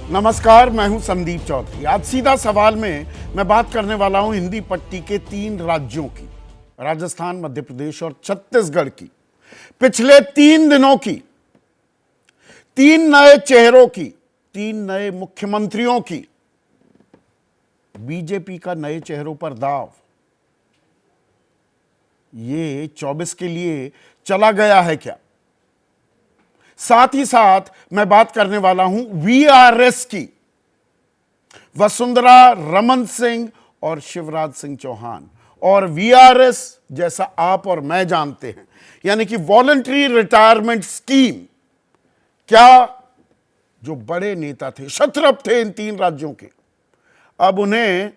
नमस्कार, मैं हूं संदीप चौधरी। आज सीधा सवाल में मैं बात करने वाला हूं हिंदी पट्टी के 3 राज्यों की, राजस्थान, मध्य प्रदेश और छत्तीसगढ़ की। पिछले 3 दिनों की, 3 नए चेहरों की, 3 नए मुख्यमंत्रियों की, बीजेपी का नए चेहरों पर दाव ये 24 के लिए चला गया है क्या? साथ ही साथ मैं बात करने वाला हूं वीआरएस की, वसुंधरा, रमन सिंह और शिवराज सिंह चौहान। और वीआरएस जैसा आप और मैं जानते हैं, यानी कि वॉलंटरी रिटायरमेंट स्कीम, क्या जो बड़े नेता थे, शत्रप थे इन 3 राज्यों के, अब उन्हें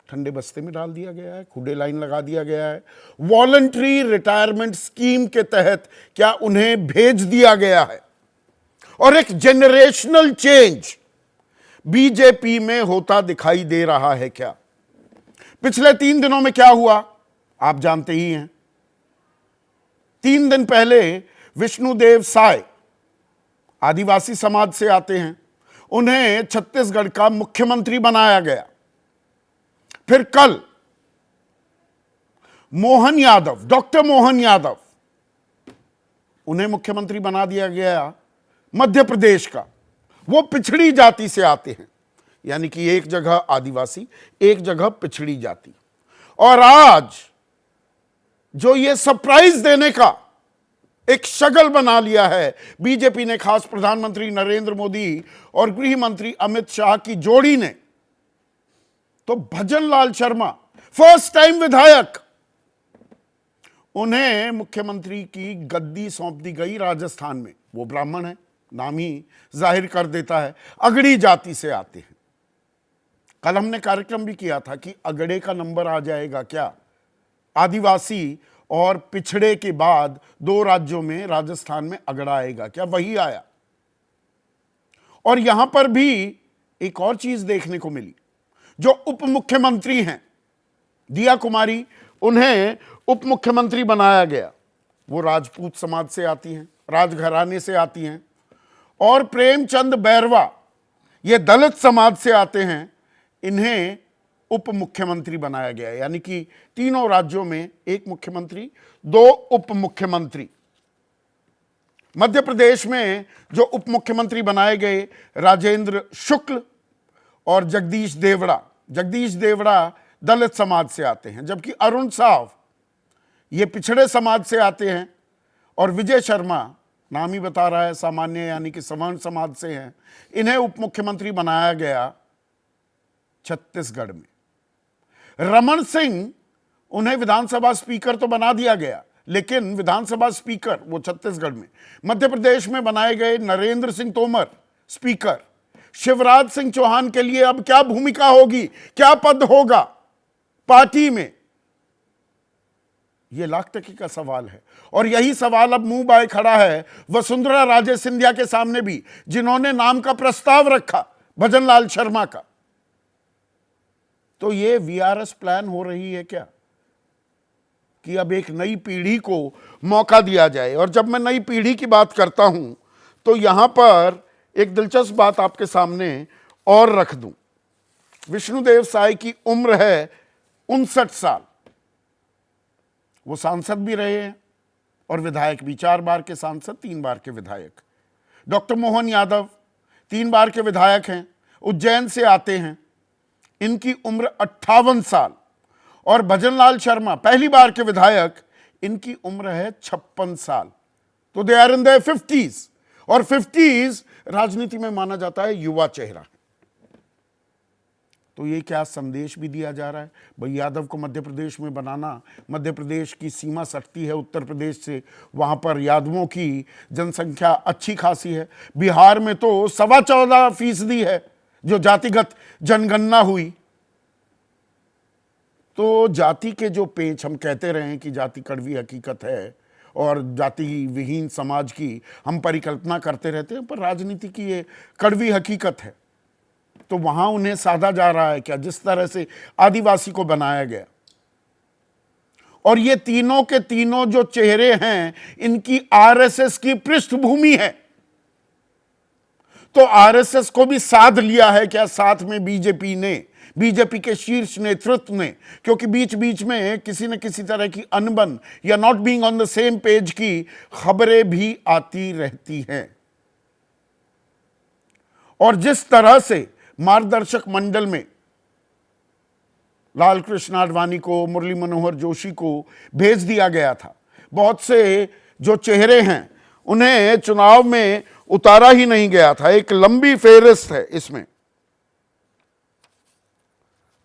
ठंडे बस्ते में डाल दिया गया है, खुडे लाइन लगा दिया गया है। वॉलंटरी रिटायरमेंट स्कीम के तहत क्या उन्हें भेज दिया गया है? और एक जेनरेशनल चेंज बीजेपी में होता दिखाई दे रहा है क्या? पिछले 3 दिनों में क्या हुआ आप जानते ही हैं। 3 दिन पहले विष्णुदेव साय आदिवासी समाज से आते हैं, उन्हें छत्तीसगढ़ का मुख्यमंत्री बनाया गया। फिर कल मोहन यादव, डॉक्टर मोहन यादव, उन्हें मुख्यमंत्री बना दिया गया मध्य प्रदेश का। वो पिछड़ी जाति से आते हैं, यानी कि एक जगह आदिवासी, एक जगह पिछड़ी जाति। और आज जो ये सरप्राइज देने का एक शगल बना लिया है बीजेपी ने, खास प्रधानमंत्री नरेंद्र मोदी और गृह मंत्री अमित शाह की जोड़ी ने, तो भजन लाल शर्मा, फर्स्ट टाइम विधायक, उन्हें मुख्यमंत्री की गद्दी सौंप दी गई राजस्थान में। वो ब्राह्मण है, नाम ही जाहिर कर देता है, अगड़ी जाति से आते हैं। कल हमने कार्यक्रम भी किया था कि अगड़े का नंबर आ जाएगा क्या? आदिवासी और पिछड़े के बाद 2 राज्यों में, राजस्थान में अगड़ा आएगा क्या? वही आया। और यहां पर भी एक और चीज देखने को मिली। जो उप मुख्यमंत्री हैं दिया कुमारी, उन्हें उप मुख्यमंत्री बनाया गया। वो राजपूत समाज से आती हैं, राजघराने से आती हैं। और प्रेमचंद बैरवा, ये दलित समाज से आते हैं, इन्हें उप मुख्यमंत्री बनाया गया। यानी कि तीनों राज्यों में एक मुख्यमंत्री, 2 उप मुख्यमंत्री। मध्य प्रदेश में जो उप मुख्यमंत्री बनाए गए, राजेंद्र शुक्ल और जगदीश देवड़ा। जगदीश देवड़ा दलित समाज से आते हैं, जबकि अरुण साव ये पिछड़े समाज से आते हैं। और विजय शर्मा, नाम ही बता रहा है, सामान्य यानी कि सवर्ण समाज से हैं। इन्हें उप मुख्यमंत्री बनाया गया छत्तीसगढ़ में। रमन सिंह, उन्हें विधानसभा स्पीकर तो बना दिया गया, लेकिन विधानसभा स्पीकर वो छत्तीसगढ़ में। मध्य प्रदेश में बनाए गए नरेंद्र सिंह तोमर स्पीकर। शिवराज सिंह चौहान के लिए अब क्या भूमिका होगी, क्या पद होगा पार्टी में? यह लाख टके का सवाल है। और यही सवाल अब मुंह बाए खड़ा है वसुंधरा राजे सिंधिया के सामने भी, जिन्होंने नाम का प्रस्ताव रखा भजन लाल शर्मा का। तो यह वीआरएस प्लान हो रही है क्या कि अब एक नई पीढ़ी को मौका दिया जाए? और जब मैं नई पीढ़ी की बात करता हूं तो यहां पर एक दिलचस्प बात आपके सामने और रख दूं। विष्णुदेव साय की उम्र है 59 साल। वो सांसद भी रहे हैं और विधायक भी, 4 बार के सांसद, 3 बार के विधायक। डॉक्टर मोहन यादव 3 बार के विधायक हैं, उज्जैन से आते हैं, इनकी उम्र 58 साल। और भजन लाल शर्मा पहली बार के विधायक, इनकी उम्र है 56 साल। तो they are in their 50s। और 50s राजनीति में माना जाता है युवा चेहरा। तो ये क्या संदेश भी दिया जा रहा है? भाई यादव को मध्य प्रदेश में बनाना, मध्य प्रदेश की सीमा सटती है उत्तर प्रदेश से, वहाँ पर यादवों की जनसंख्या अच्छी खासी है। बिहार में तो 14.25% है जो जातिगत जनगणना हुई। तो जाति के जो पेच, हम कहते रहे हैं कि जाति कड़वी हकीकत है और जाति विहीन समाज की हम परिकल्पना करते रहते हैं, पर राजनीति की ये कड़वी हकीकत है। तो वहां उन्हें साधा जा रहा है क्या, जिस तरह से आदिवासी को बनाया गया। और ये तीनों के तीनों जो चेहरे हैं, इनकी आरएसएस की पृष्ठभूमि है। तो आरएसएस को भी साध लिया है क्या साथ में बीजेपी ने, बीजेपी के शीर्ष नेतृत्व ने? क्योंकि बीच बीच में किसी न किसी तरह की अनबन या not being on the same page की खबरें भी आती रहती हैं। और जिस तरह से मार्गदर्शक मंडल में लाल कृष्ण आडवाणी को, मुरली मनोहर जोशी को भेज दिया गया था, बहुत से जो चेहरे हैं उन्हें चुनाव में उतारा ही नहीं गया था। एक लंबी फेहरिस्त है इसमें।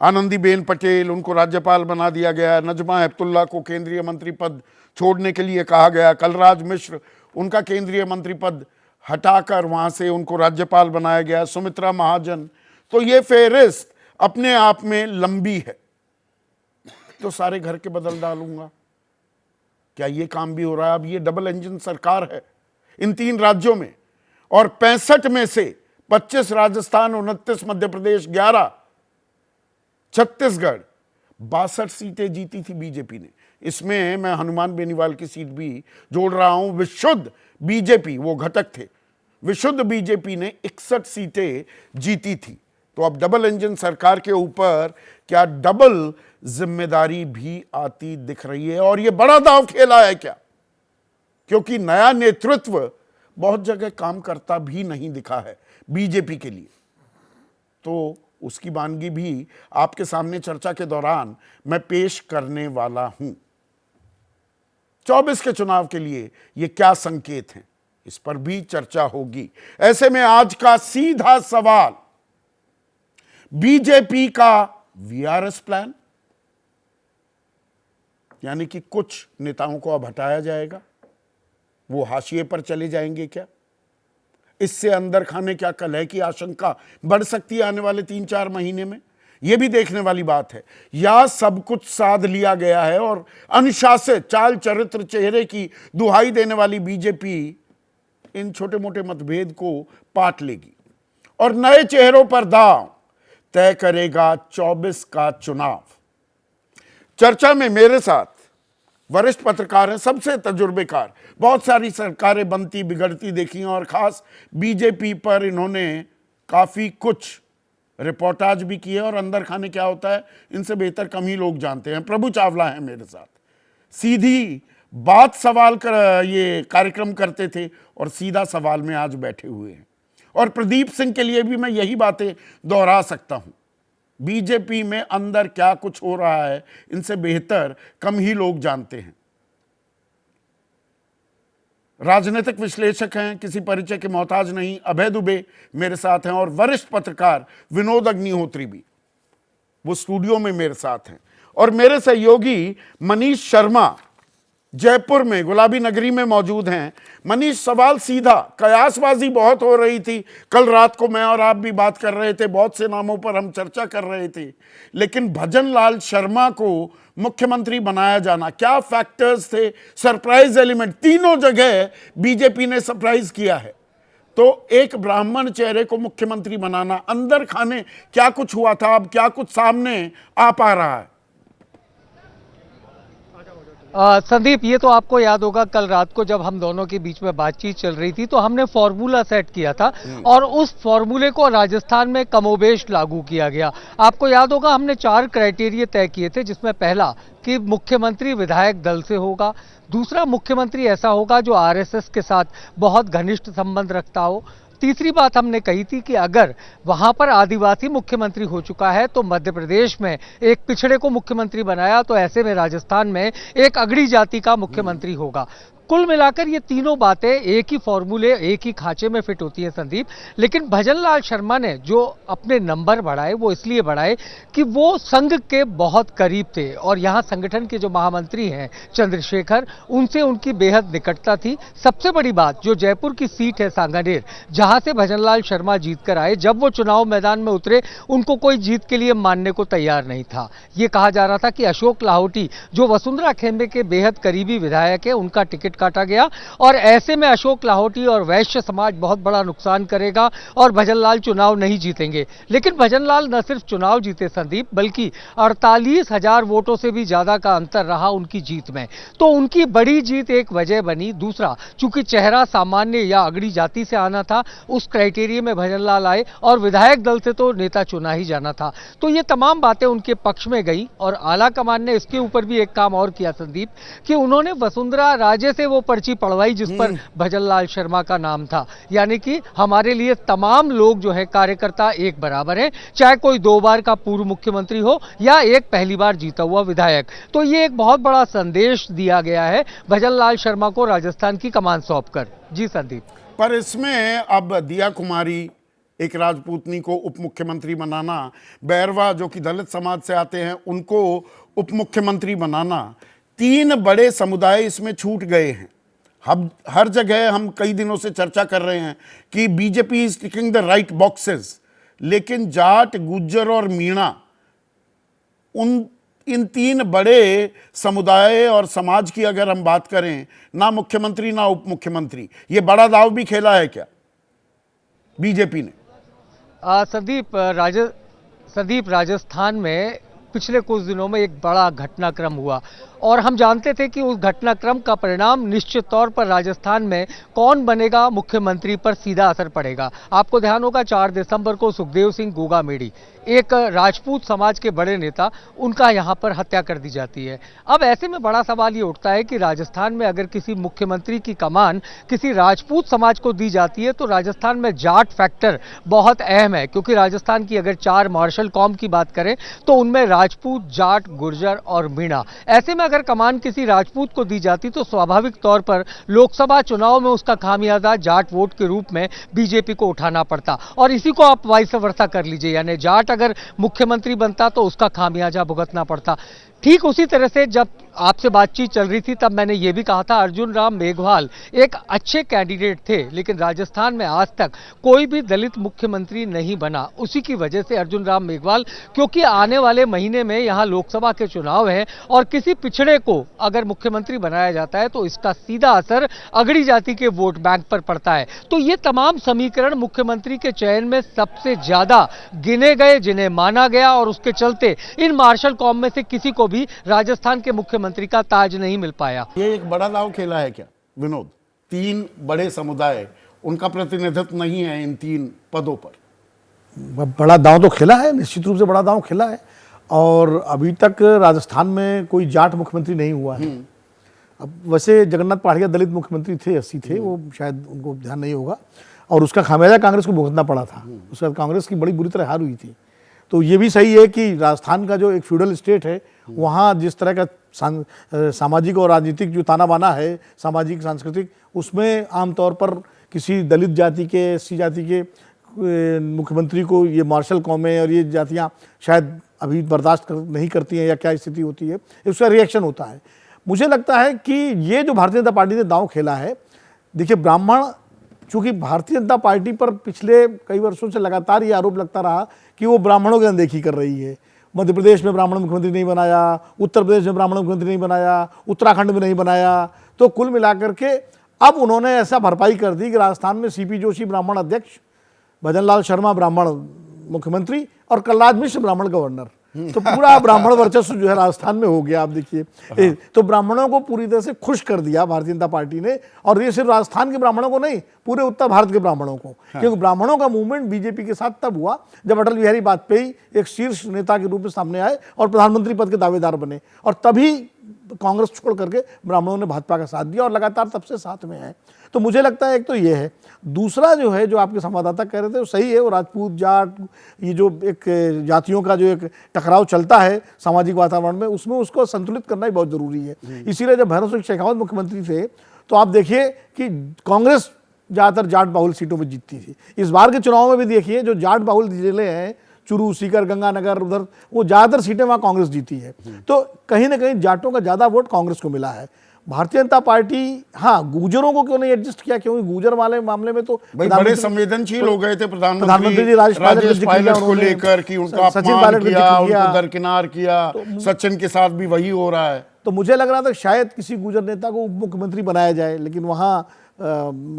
आनंदीबेन पटेल, उनको राज्यपाल बना दिया गया। नजमा हेपतुल्ला को केंद्रीय मंत्री पद छोड़ने के लिए कहा गया। कलराज मिश्र, उनका केंद्रीय मंत्री पद हटाकर वहां से उनको राज्यपाल बनाया गया। सुमित्रा महाजन। तो ये फेहरिस्त अपने आप में लंबी है। तो सारे घर के बदल डालूंगा, क्या ये काम भी हो रहा है? अब ये डबल इंजन सरकार है इन 3 राज्यों में, और 65 में से 25 राजस्थान, 29 मध्य प्रदेश, 11 छत्तीसगढ़, 62 सीटें जीती थी बीजेपी ने। इसमें मैं हनुमान बेनीवाल की सीट भी जोड़ रहा हूं। विशुद्ध बीजेपी, वो घटक थे, विशुद्ध बीजेपी ने 61 सीटें जीती थी। तो अब डबल इंजन सरकार के ऊपर क्या डबल जिम्मेदारी भी आती दिख रही है? और ये बड़ा दांव खेला है क्या? क्योंकि नया नेतृत्व बहुत जगह काम करता भी नहीं दिखा है बीजेपी के लिए। तो उसकी वानगी भी आपके सामने चर्चा के दौरान मैं पेश करने वाला हूं। 24 के चुनाव के लिए ये क्या संकेत हैं, इस पर भी चर्चा होगी। ऐसे में आज का सीधा सवाल, बीजेपी का वीआरएस प्लान, यानी कि कुछ नेताओं को अब हटाया जाएगा, वो हाशिए पर चले जाएंगे क्या? इससे अंदर खाने क्या कलह की आशंका बढ़ सकती है आने वाले 3-4 महीने में? यह भी देखने वाली बात है। या सब कुछ साध लिया गया है और अनुशासित, चाल चरित्र, चेहरे की दुहाई देने वाली बीजेपी इन छोटे मोटे मतभेद को पाट लेगी और नए चेहरों पर दांव तय करेगा 24 का चुनाव। चर्चा में मेरे साथ वरिष्ठ पत्रकार हैं, सबसे तजुर्बेकार, बहुत सारी सरकारें बनती बिगड़ती देखी हैं और खास बीजेपी पर इन्होंने काफ़ी कुछ रिपोर्टाज भी किए और अंदर खाने क्या होता है इनसे बेहतर कम ही लोग जानते हैं। प्रभु चावला हैं मेरे साथ, सीधी बात सवाल कर ये कार्यक्रम करते थे और सीधा सवाल में आज बैठे हुए हैं। और प्रदीप सिंह के लिए भी मैं यही बातें दोहरा सकता हूं, बीजेपी में अंदर क्या कुछ हो रहा है इनसे बेहतर कम ही लोग जानते हैं। राजनीतिक विश्लेषक हैं, किसी परिचय के मोहताज नहीं, अभय दुबे मेरे साथ हैं और वरिष्ठ पत्रकार विनोद अग्निहोत्री भी वो स्टूडियो में मेरे साथ हैं। और मेरे सहयोगी मनीष शर्मा जयपुर में गुलाबी नगरी में मौजूद हैं। मनीष, सवाल सीधा, कयासबाजी बहुत हो रही थी, कल रात को मैं और आप भी बात कर रहे थे, बहुत से नामों पर हम चर्चा कर रहे थे, लेकिन भजन लाल शर्मा को मुख्यमंत्री बनाया जाना, क्या फैक्टर्स थे? सरप्राइज एलिमेंट, तीनों जगह बीजेपी ने सरप्राइज किया है। तो एक ब्राह्मण चेहरे को मुख्यमंत्री बनाना, अंदर खाने क्या कुछ हुआ था, अब क्या कुछ सामने आ पा रहा है? संदीप, ये तो आपको याद होगा कल रात को जब हम दोनों के बीच में बातचीत चल रही थी तो हमने फॉर्मूला सेट किया था और उस फॉर्मूले को राजस्थान में कमोबेश लागू किया गया। आपको याद होगा हमने 4 क्राइटेरिया तय किए थे, जिसमें पहला कि मुख्यमंत्री विधायक दल से होगा, दूसरा मुख्यमंत्री ऐसा होगा जो आरएसएस के साथ बहुत घनिष्ठ संबंध रखता हो, तीसरी बात हमने कही थी कि अगर वहां पर आदिवासी मुख्यमंत्री हो चुका है तो मध्य प्रदेश में एक पिछड़े को मुख्यमंत्री बनाया, तो ऐसे में राजस्थान में एक अगड़ी जाति का मुख्यमंत्री होगा। कुल मिलाकर ये तीनों बातें एक ही फॉर्मूले, एक ही खांचे में फिट होती हैं संदीप। लेकिन भजन लाल शर्मा ने जो अपने नंबर बढ़ाए वो इसलिए बढ़ाए कि वो संघ के बहुत करीब थे और यहाँ संगठन के जो महामंत्री हैं चंद्रशेखर, उनसे उनकी बेहद निकटता थी। सबसे बड़ी बात, जो जयपुर की सीट है सांगानेर, जहां से भजन लाल शर्मा जीत कर आए, जब वो चुनाव मैदान में उतरे उनको कोई जीत के लिए मानने को तैयार नहीं था। ये कहा जा रहा था कि अशोक लाहौटी जो वसुंधरा खेमे के बेहद करीबी विधायक है, उनका टिकट काटा गया। और ऐसे में अशोक लाहौटी और वैश्य समाज बहुत बड़ा नुकसान करेगा और भजनलाल चुनाव नहीं जीतेंगे। लेकिन भजनलाल न सिर्फ चुनाव जीते संदीप, बल्कि 48,000 वोटों से भी ज्यादा का अंतर रहा उनकी जीत में। तो उनकी बड़ी जीत एक वजह बनी। दूसरा, चूंकि चेहरा सामान्य या अगड़ी जाति से आना था, उस क्राइटेरिया में भजनलाल आए और विधायक दल से तो नेता चुना ही जाना था। तो ये तमाम बातें उनके पक्ष में गई। और आला कमान ने इसके ऊपर भी एक काम और किया संदीप, कि उन्होंने वसुंधरा राजे से वो पर्ची पढ़वाई जिस पर भजनलाल शर्मा का नाम था। यानी कि हमारे लिए तमाम लोग जो है कार्यकर्ता एक बराबर हैं, चाहे कोई 2 बार का पूर्व मुख्यमंत्री हो या एक पहली बार जीता हुआ विधायक। तो ये एक बहुत बड़ा संदेश दिया गया है भजनलाल शर्मा को राजस्थान की कमान सौंपकर। जी संदीप। पर इसमें अब दिया कुमारी, एक राजपूतनी को उप मुख्यमंत्री बनाना, बैरवा जो कि दलित समाज से आते हैं उनको उप मुख्यमंत्री बनाना, 3 बड़े समुदाय इसमें छूट गए हैं। हम हर जगह हम कई दिनों से चर्चा कर रहे हैं कि BJP is ticking the right boxes, लेकिन जाट, गुज्जर और मीणा, इन 3 बड़े समुदाय और समाज की अगर हम बात करें, ना मुख्यमंत्री ना उप मुख्यमंत्री, ये बड़ा दाव भी खेला है क्या बीजेपी ने? संदीप, राजस्थान में पिछले कुछ दिनों में एक बड़ा घटनाक्रम हुआ और हम जानते थे कि उस घटनाक्रम का परिणाम निश्चित तौर पर राजस्थान में कौन बनेगा मुख्यमंत्री पर सीधा असर पड़ेगा। आपको ध्यान होगा 4 दिसंबर को सुखदेव सिंह गोगामेड़ी, एक राजपूत समाज के बड़े नेता, उनका यहां पर हत्या कर दी जाती है। अब ऐसे में बड़ा सवाल ये उठता है कि राजस्थान में अगर किसी मुख्यमंत्री की कमान किसी राजपूत समाज को दी जाती है तो राजस्थान में जाट फैक्टर बहुत अहम है। क्योंकि राजस्थान की अगर 4 मार्शल कॉम की बात करें तो उनमें राजपूत, जाट, गुर्जर और मीणा। ऐसे में अगर कमान किसी राजपूत को दी जाती तो स्वाभाविक तौर पर लोकसभा चुनाव में उसका खामियाजा जाट वोट के रूप में बीजेपी को उठाना पड़ता। और इसी को आप वाइस वर्सा कर लीजिए, यानी जाट अगर मुख्यमंत्री बनता तो उसका खामियाजा भुगतना पड़ता। ठीक उसी तरह से जब आपसे बातचीत चल रही थी तब मैंने ये भी कहा था अर्जुन राम मेघवाल एक अच्छे कैंडिडेट थे, लेकिन राजस्थान में आज तक कोई भी दलित मुख्यमंत्री नहीं बना। उसी की वजह से अर्जुन राम मेघवाल, क्योंकि आने वाले महीने में यहाँ लोकसभा के चुनाव है और किसी पिछड़े को अगर मुख्यमंत्री बनाया जाता है तो इसका सीधा असर अगड़ी जाति के वोट बैंक पर पड़ता है। तो ये तमाम समीकरण मुख्यमंत्री के चयन में सबसे ज्यादा गिने गए, जिन्हें माना गया, और उसके चलते इन मार्शल कॉम में से किसी को भी राजस्थान के मुख्यमंत्री का ताज नहीं मिल पाया। ये एक बड़ा दाव खेला है क्या विनोद? 3 बड़े समुदाय, उनका प्रतिनिधित्व नहीं है इन 3 पदों पर। बड़ा दांव तो खेला है, निश्चित रूप से बड़ा दांव खेला है। और अभी तक राजस्थान में कोई जाट मुख्यमंत्री नहीं हुआ है। अब वैसे जगन्नाथ पहाड़िया दलित मुख्यमंत्री थे, 80 थे, वो शायद उनको ध्यान नहीं होगा, और उसका खामियाजा कांग्रेस को भुगतना पड़ा था। उसके बाद कांग्रेस की बड़ी बुरी तरह हार हुई थी। तो ये भी सही है कि राजस्थान का जो एक फ्यूडल स्टेट है, वहाँ जिस तरह का सामाजिक और राजनीतिक जो ताना बाना है, सामाजिक सांस्कृतिक, उसमें आमतौर पर किसी दलित जाति के, एससी जाति के मुख्यमंत्री को ये मार्शल कौमें और ये जातियाँ शायद अभी बर्दाश्त नहीं करती हैं, या क्या स्थिति होती है, उसका रिएक्शन होता है। मुझे लगता है कि ये जो भारतीय जनता पार्टी ने दांव खेला है, देखिए ब्राह्मण, चूंकि भारतीय जनता पार्टी पर पिछले कई वर्षों से लगातार ये आरोप लगता रहा कि वो ब्राह्मणों की अनदेखी कर रही है। मध्य प्रदेश में ब्राह्मण मुख्यमंत्री नहीं बनाया, उत्तर प्रदेश में ब्राह्मण मुख्यमंत्री नहीं बनाया, उत्तराखंड में नहीं बनाया। तो कुल मिलाकर के अब उन्होंने ऐसा भरपाई कर दी कि राजस्थान में सीपी जोशी ब्राह्मण अध्यक्ष, भजनलाल शर्मा ब्राह्मण मुख्यमंत्री और कलराज मिश्र ब्राह्मण गवर्नर। तो पूरा ब्राह्मण वर्चस्व जो है राजस्थान में हो गया। आप देखिए, तो ब्राह्मणों को पूरी तरह से खुश कर दिया भारतीय जनता पार्टी ने। और ये सिर्फ राजस्थान के ब्राह्मणों को नहीं, पूरे उत्तर भारत के ब्राह्मणों को। क्योंकि ब्राह्मणों का मूवमेंट बीजेपी के साथ तब हुआ जब अटल बिहारी वाजपेयी एक शीर्ष नेता के रूप में सामने आए और प्रधानमंत्री पद के दावेदार बने, और तभी कांग्रेस छोड़ करके ब्राह्मणों ने भाजपा का साथ दिया और लगातार तब से साथ में है। तो मुझे लगता है एक तो ये है। दूसरा जो है, जो आपके संवाददाता कह रहे थे, वो सही है। वो राजपूत, जाट, ये जो एक जातियों का जो एक टकराव चलता है सामाजिक वातावरण में, उसमें उसको संतुलित करना ही बहुत जरूरी है। इसीलिए जब भैरव सिंह शेखावत मुख्यमंत्री थे तो आप देखिए कि कांग्रेस ज़्यादातर जाट बाहुल सीटों में जीतती थी। इस बार के चुनाव में भी देखिए, जो जाट बाहुल जिले हैं, चुरू, सीकर, गंगानगर, उधर वो ज़्यादातर सीटें वहाँ कांग्रेस जीती है। तो कहीं ना कहीं जाटों का ज़्यादा वोट कांग्रेस को मिला है। भारतीय जनता पार्टी, हाँ, गुजरों को क्यों नहीं एडजस्ट किया, क्योंकि गुजर वाले मामले में तो बड़े संवेदनशील हो गए थे प्रधानमंत्री जी राजेश पायलट को लेकर कि उनका अपमान किया, उनको दरकिनार किया। सचिन के साथ भी वही हो रहा है। तो मुझे लग रहा था शायद किसी गुर्जर नेता को उप मुख्यमंत्री बनाया जाए, लेकिन वहाँ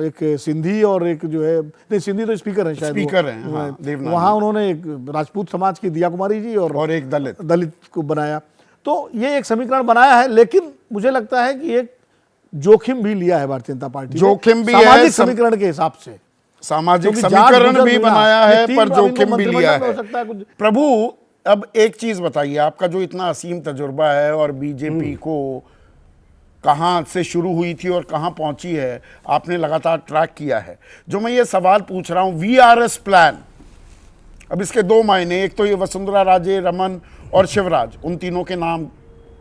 एक सिंधी और एक जो है, नहीं सिंधी तो स्पीकर हैं शायद, स्पीकर हैं, हाँ, देवनानी। वहाँ उन्होंने एक राजपूत समाज की दिया कुमारी जी और एक दलित को बनाया। तो ये एक समीकरण बनाया है, लेकिन मुझे लगता है कि एक जोखिम भी लिया है भारतीय जनता पार्टी ने, जोखिम भी सामाजिक समीकरण के हिसाब से, सामाजिक क्योंकि समीकरण जाट भी गुजर बनाया ये है, तीन पर बार इनको जोखिम भी लिया मंत्रिमंडल में है। हो सकता है कुछ। प्रभु, अब एक चीज बताइए, आपका जो इतना असीम तजुर्बा है और बीजेपी को कहां से शुरू हुई थी और कहां पहुंची है, आपने लगातार ट्रैक किया है। जो मैं ये सवाल पूछ रहा हूं, वीआरएस प्लान, अब इसके दो मायने, एक तो ये वसुंधरा राजे, रमन और शिवराज, उन तीनों के नाम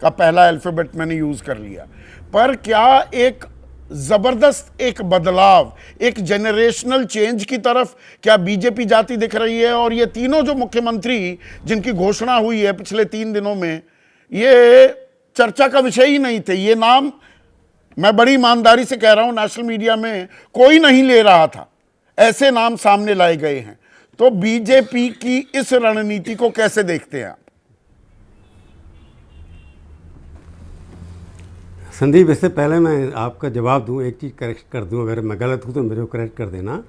का पहला अल्फाबेट मैंने यूज कर लिया, पर क्या एक जबरदस्त एक बदलाव, एक जेनरेशनल चेंज की तरफ क्या बीजेपी जाती दिख रही है? और ये तीनों जो मुख्यमंत्री जिनकी घोषणा हुई है पिछले 3 दिनों में, ये चर्चा का विषय ही नहीं थे। ये नाम, मैं बड़ी ईमानदारी से कह रहा हूं, नेशनल मीडिया में कोई नहीं ले रहा था, ऐसे नाम सामने लाए गए हैं। तो बीजेपी की इस रणनीति को कैसे देखते हैं आप? संदीप, इससे पहले मैं आपका जवाब दूं, एक चीज़ करेक्ट कर दूं, अगर मैं गलत हूं तो मेरे को करेक्ट कर देना।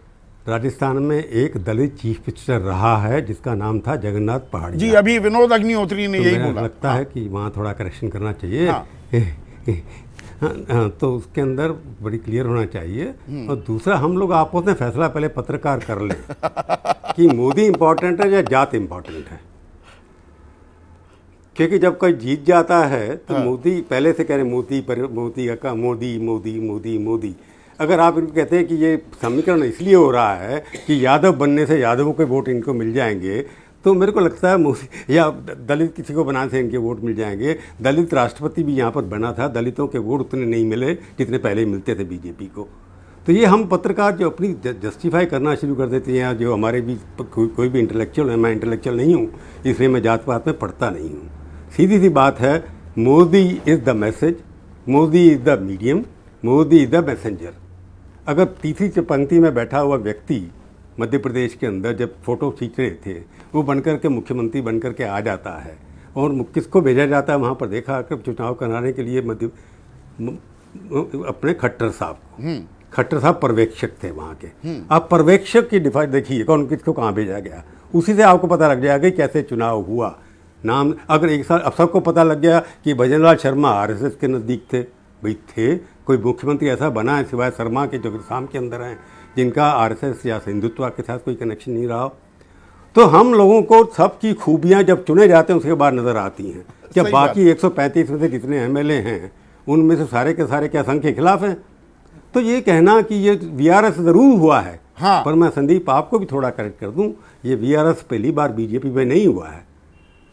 राजस्थान में एक दलित चीफ मिनिस्टर रहा है जिसका नाम था जगन्नाथ पहाड़िया जी, अभी विनोद अग्निहोत्री ने यही बोला। लगता है कि वहाँ थोड़ा करेक्शन करना चाहिए। हाँ। हाँ, तो उसके अंदर बड़ी क्लियर होना चाहिए। और दूसरा, हम लोग आपस में फैसला पहले पत्रकार कर लें कि मोदी इम्पोर्टेंट है या जात इम्पोर्टेंट है, क्योंकि जब कोई जीत जाता है तो मोदी पहले से कह रहे मोदी पर मोदी का मोदी मोदी मोदी मोदी। अगर आप इनको कहते हैं कि ये समीकरण इसलिए हो रहा है कि यादव बनने से यादवों के वोट इनको मिल जाएंगे, तो मेरे को लगता है मोदी या दलित किसी को बनाने से इनके वोट मिल जाएंगे। दलित राष्ट्रपति भी यहाँ पर बना था, दलितों के वोट उतने नहीं मिले जितने पहले मिलते थे बीजेपी को। तो ये हम पत्रकार जो अपनी जस्टिफाई करना शुरू कर देते हैं, जो हमारे भी कोई भी इंटेलेक्चुअल है, मैं इंटेलेक्चुअल नहीं हूँ इसलिए मैं जात पात में पढ़ता नहीं हूँ। सीधी सी बात है, Modi is the message, Modi is the medium, Modi is the messenger. अगर तीसरी पंक्ति में बैठा हुआ व्यक्ति मध्य प्रदेश के अंदर जब फोटो खींच रहे थे, वो बनकर के मुख्यमंत्री बनकर के आ जाता है और किसको भेजा जाता है वहाँ पर, देखा कर चुनाव कराने के लिए अपने खट्टर साहब को। खट्टर साहब पर्यवेक्षक थे वहाँ के। आप पर्यवेक्षक की डिफाइन देखिए, कौन किसको कहाँ भेजा गया, उसी से आपको पता लग जाएगा कि कैसे चुनाव हुआ। नाम अगर एक साल अब सबको पता लग गया कि भजनलाल शर्मा आरएसएस के नज़दीक थे, भाई थे, कोई मुख्यमंत्री ऐसा बना है सिवाय शर्मा के जो शाम के अंदर हैं, जिनका आरएसएस या हिंदुत्व के साथ कोई कनेक्शन नहीं रहा। तो हम लोगों को सबकी खूबियां जब चुने जाते हैं उसके बाद नज़र आती हैं। जब बाकी 135 में से जितने एमएलए हैं उनमें से सारे के सारे क्या संघ के खिलाफ हैं, तो ये कहना कि ये वीआरएस ज़रूर हुआ है। हाँ। पर मैं संदीप आपको भी थोड़ा करेक्ट कर दूं, ये वीआरएस पहली बार बीजेपी में नहीं हुआ है,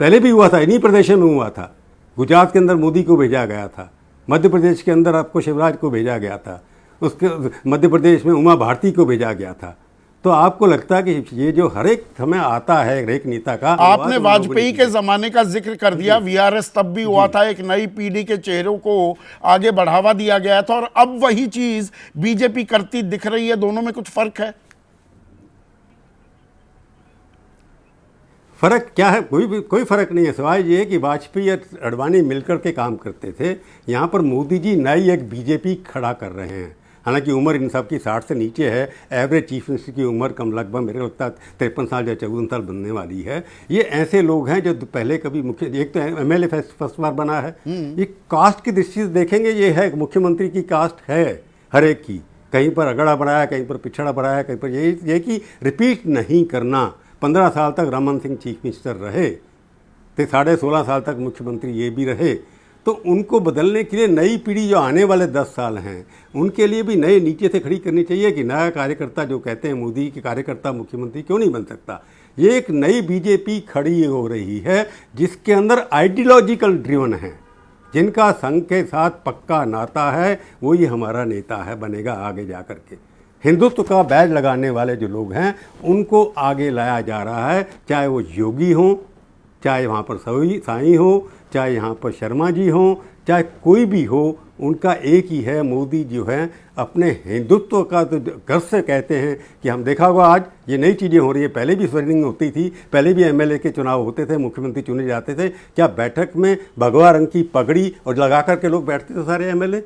पहले भी हुआ था, इन्हीं प्रदेशों में हुआ था। गुजरात के अंदर मोदी को भेजा गया था, मध्य प्रदेश के अंदर आपको शिवराज को भेजा गया था, उसके मध्य प्रदेश में उमा भारती को भेजा गया था। तो आपको लगता है कि ये जो हर एक समय आता है हर एक नेता का, आपने वाजपेयी के जमाने का जिक्र कर दिया, वीआरएस तब भी हुआ था, एक नई पीढ़ी के चेहरों को आगे बढ़ावा दिया गया था, और अब वही चीज बीजेपी करती दिख रही है। दोनों में कुछ फर्क है? फर्क क्या है? कोई फर्क नहीं है, सिवाय ये कि वाजपेयी और अडवाणी मिलकर के काम करते थे। यहाँ पर मोदी जी नई एक बीजेपी खड़ा कर रहे हैं। हालांकि उम्र इन सब की 60 से नीचे है, एवरेज चीफ मिनिस्टर की उम्र कम, लगभग मेरे को लगता है 53 साल या 54 साल बनने वाली है। ये ऐसे लोग हैं जो पहले कभी मुख्य, एक तो एमएलए फर्स्ट बार बना है, ये कास्ट की दृष्टि से देखेंगे, ये है मुख्यमंत्री की कास्ट है हर एक की, कहीं पर अगड़ा बढ़ाया, कहीं पर पिछड़ा बढ़ाया, कहीं पर ये कि रिपीट नहीं करना। 15 साल तक रमन सिंह चीफ मिनिस्टर रहे, तो 16.5 साल तक मुख्यमंत्री ये भी रहे। तो उनको बदलने के लिए नई पीढ़ी जो आने वाले 10 साल हैं उनके लिए भी नए नीचे से खड़ी करनी चाहिए कि नया कार्यकर्ता जो कहते हैं मोदी के कार्यकर्ता मुख्यमंत्री क्यों नहीं बन सकता। ये एक नई बीजेपी खड़ी हो रही है जिसके अंदर आइडियोलॉजिकल ड्रिवन है, जिनका संघ के साथ पक्का नाता है, वही हमारा नेता है, बनेगा आगे जा कर के। हिंदुत्व का बैज लगाने वाले जो लोग हैं उनको आगे लाया जा रहा है, चाहे वो योगी हों, चाहे वहाँ पर साईं हो, चाहे यहाँ पर शर्मा जी हों, चाहे कोई भी हो, उनका एक ही है, मोदी जो है अपने हिंदुत्व का तो गर्व से कहते हैं कि हम देखा होगा आज ये नई चीज़ें हो रही है, पहले भी स्वेरिंग होती थी, पहले भी एमएलए के चुनाव होते थे, मुख्यमंत्री चुने जाते थे, क्या बैठक में भगवा रंग की पगड़ी और लगा करके लोग बैठते थे सारे एमएलए?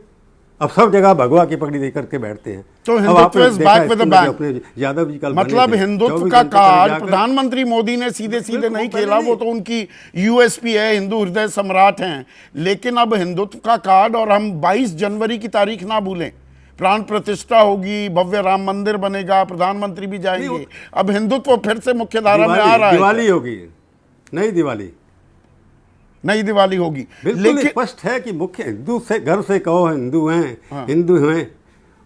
अब सब जगह भगवा की पगड़ी देकर के बैठते हैं। तो अब हिंदुत्व आपने इज देखा बैक विद द इसमें बैंग। अपने यादव जी कल मतलब बने थे, हिंदुत्व 24 का घंटे पहले कार्ड जाकर- प्रधानमंत्री मोदी ने सीधे सीधे बिल्कुल, नहीं पहले खेला, वो नहीं। तो उनकी यूएसपी है, हिंदू हृदय सम्राट हैं। लेकिन अब हिंदुत्व का कार्ड, और हम 22 जनवरी की तारीख ना भूलें, प्राण प्रतिष्ठा होगी, भव्य राम मंदिर बनेगा, प्रधानमंत्री भी जाएंगे। अब हिंदुत्व फिर से मुख्य धारा में आ रहा है। दिवाली होगी, नई दिवाली, नई दिवाली होगी। बिल्कुल स्पष्ट है कि मुख्य हिंदू से घर से कहो हिंदू हैं, हाँ। हिंदू हैं।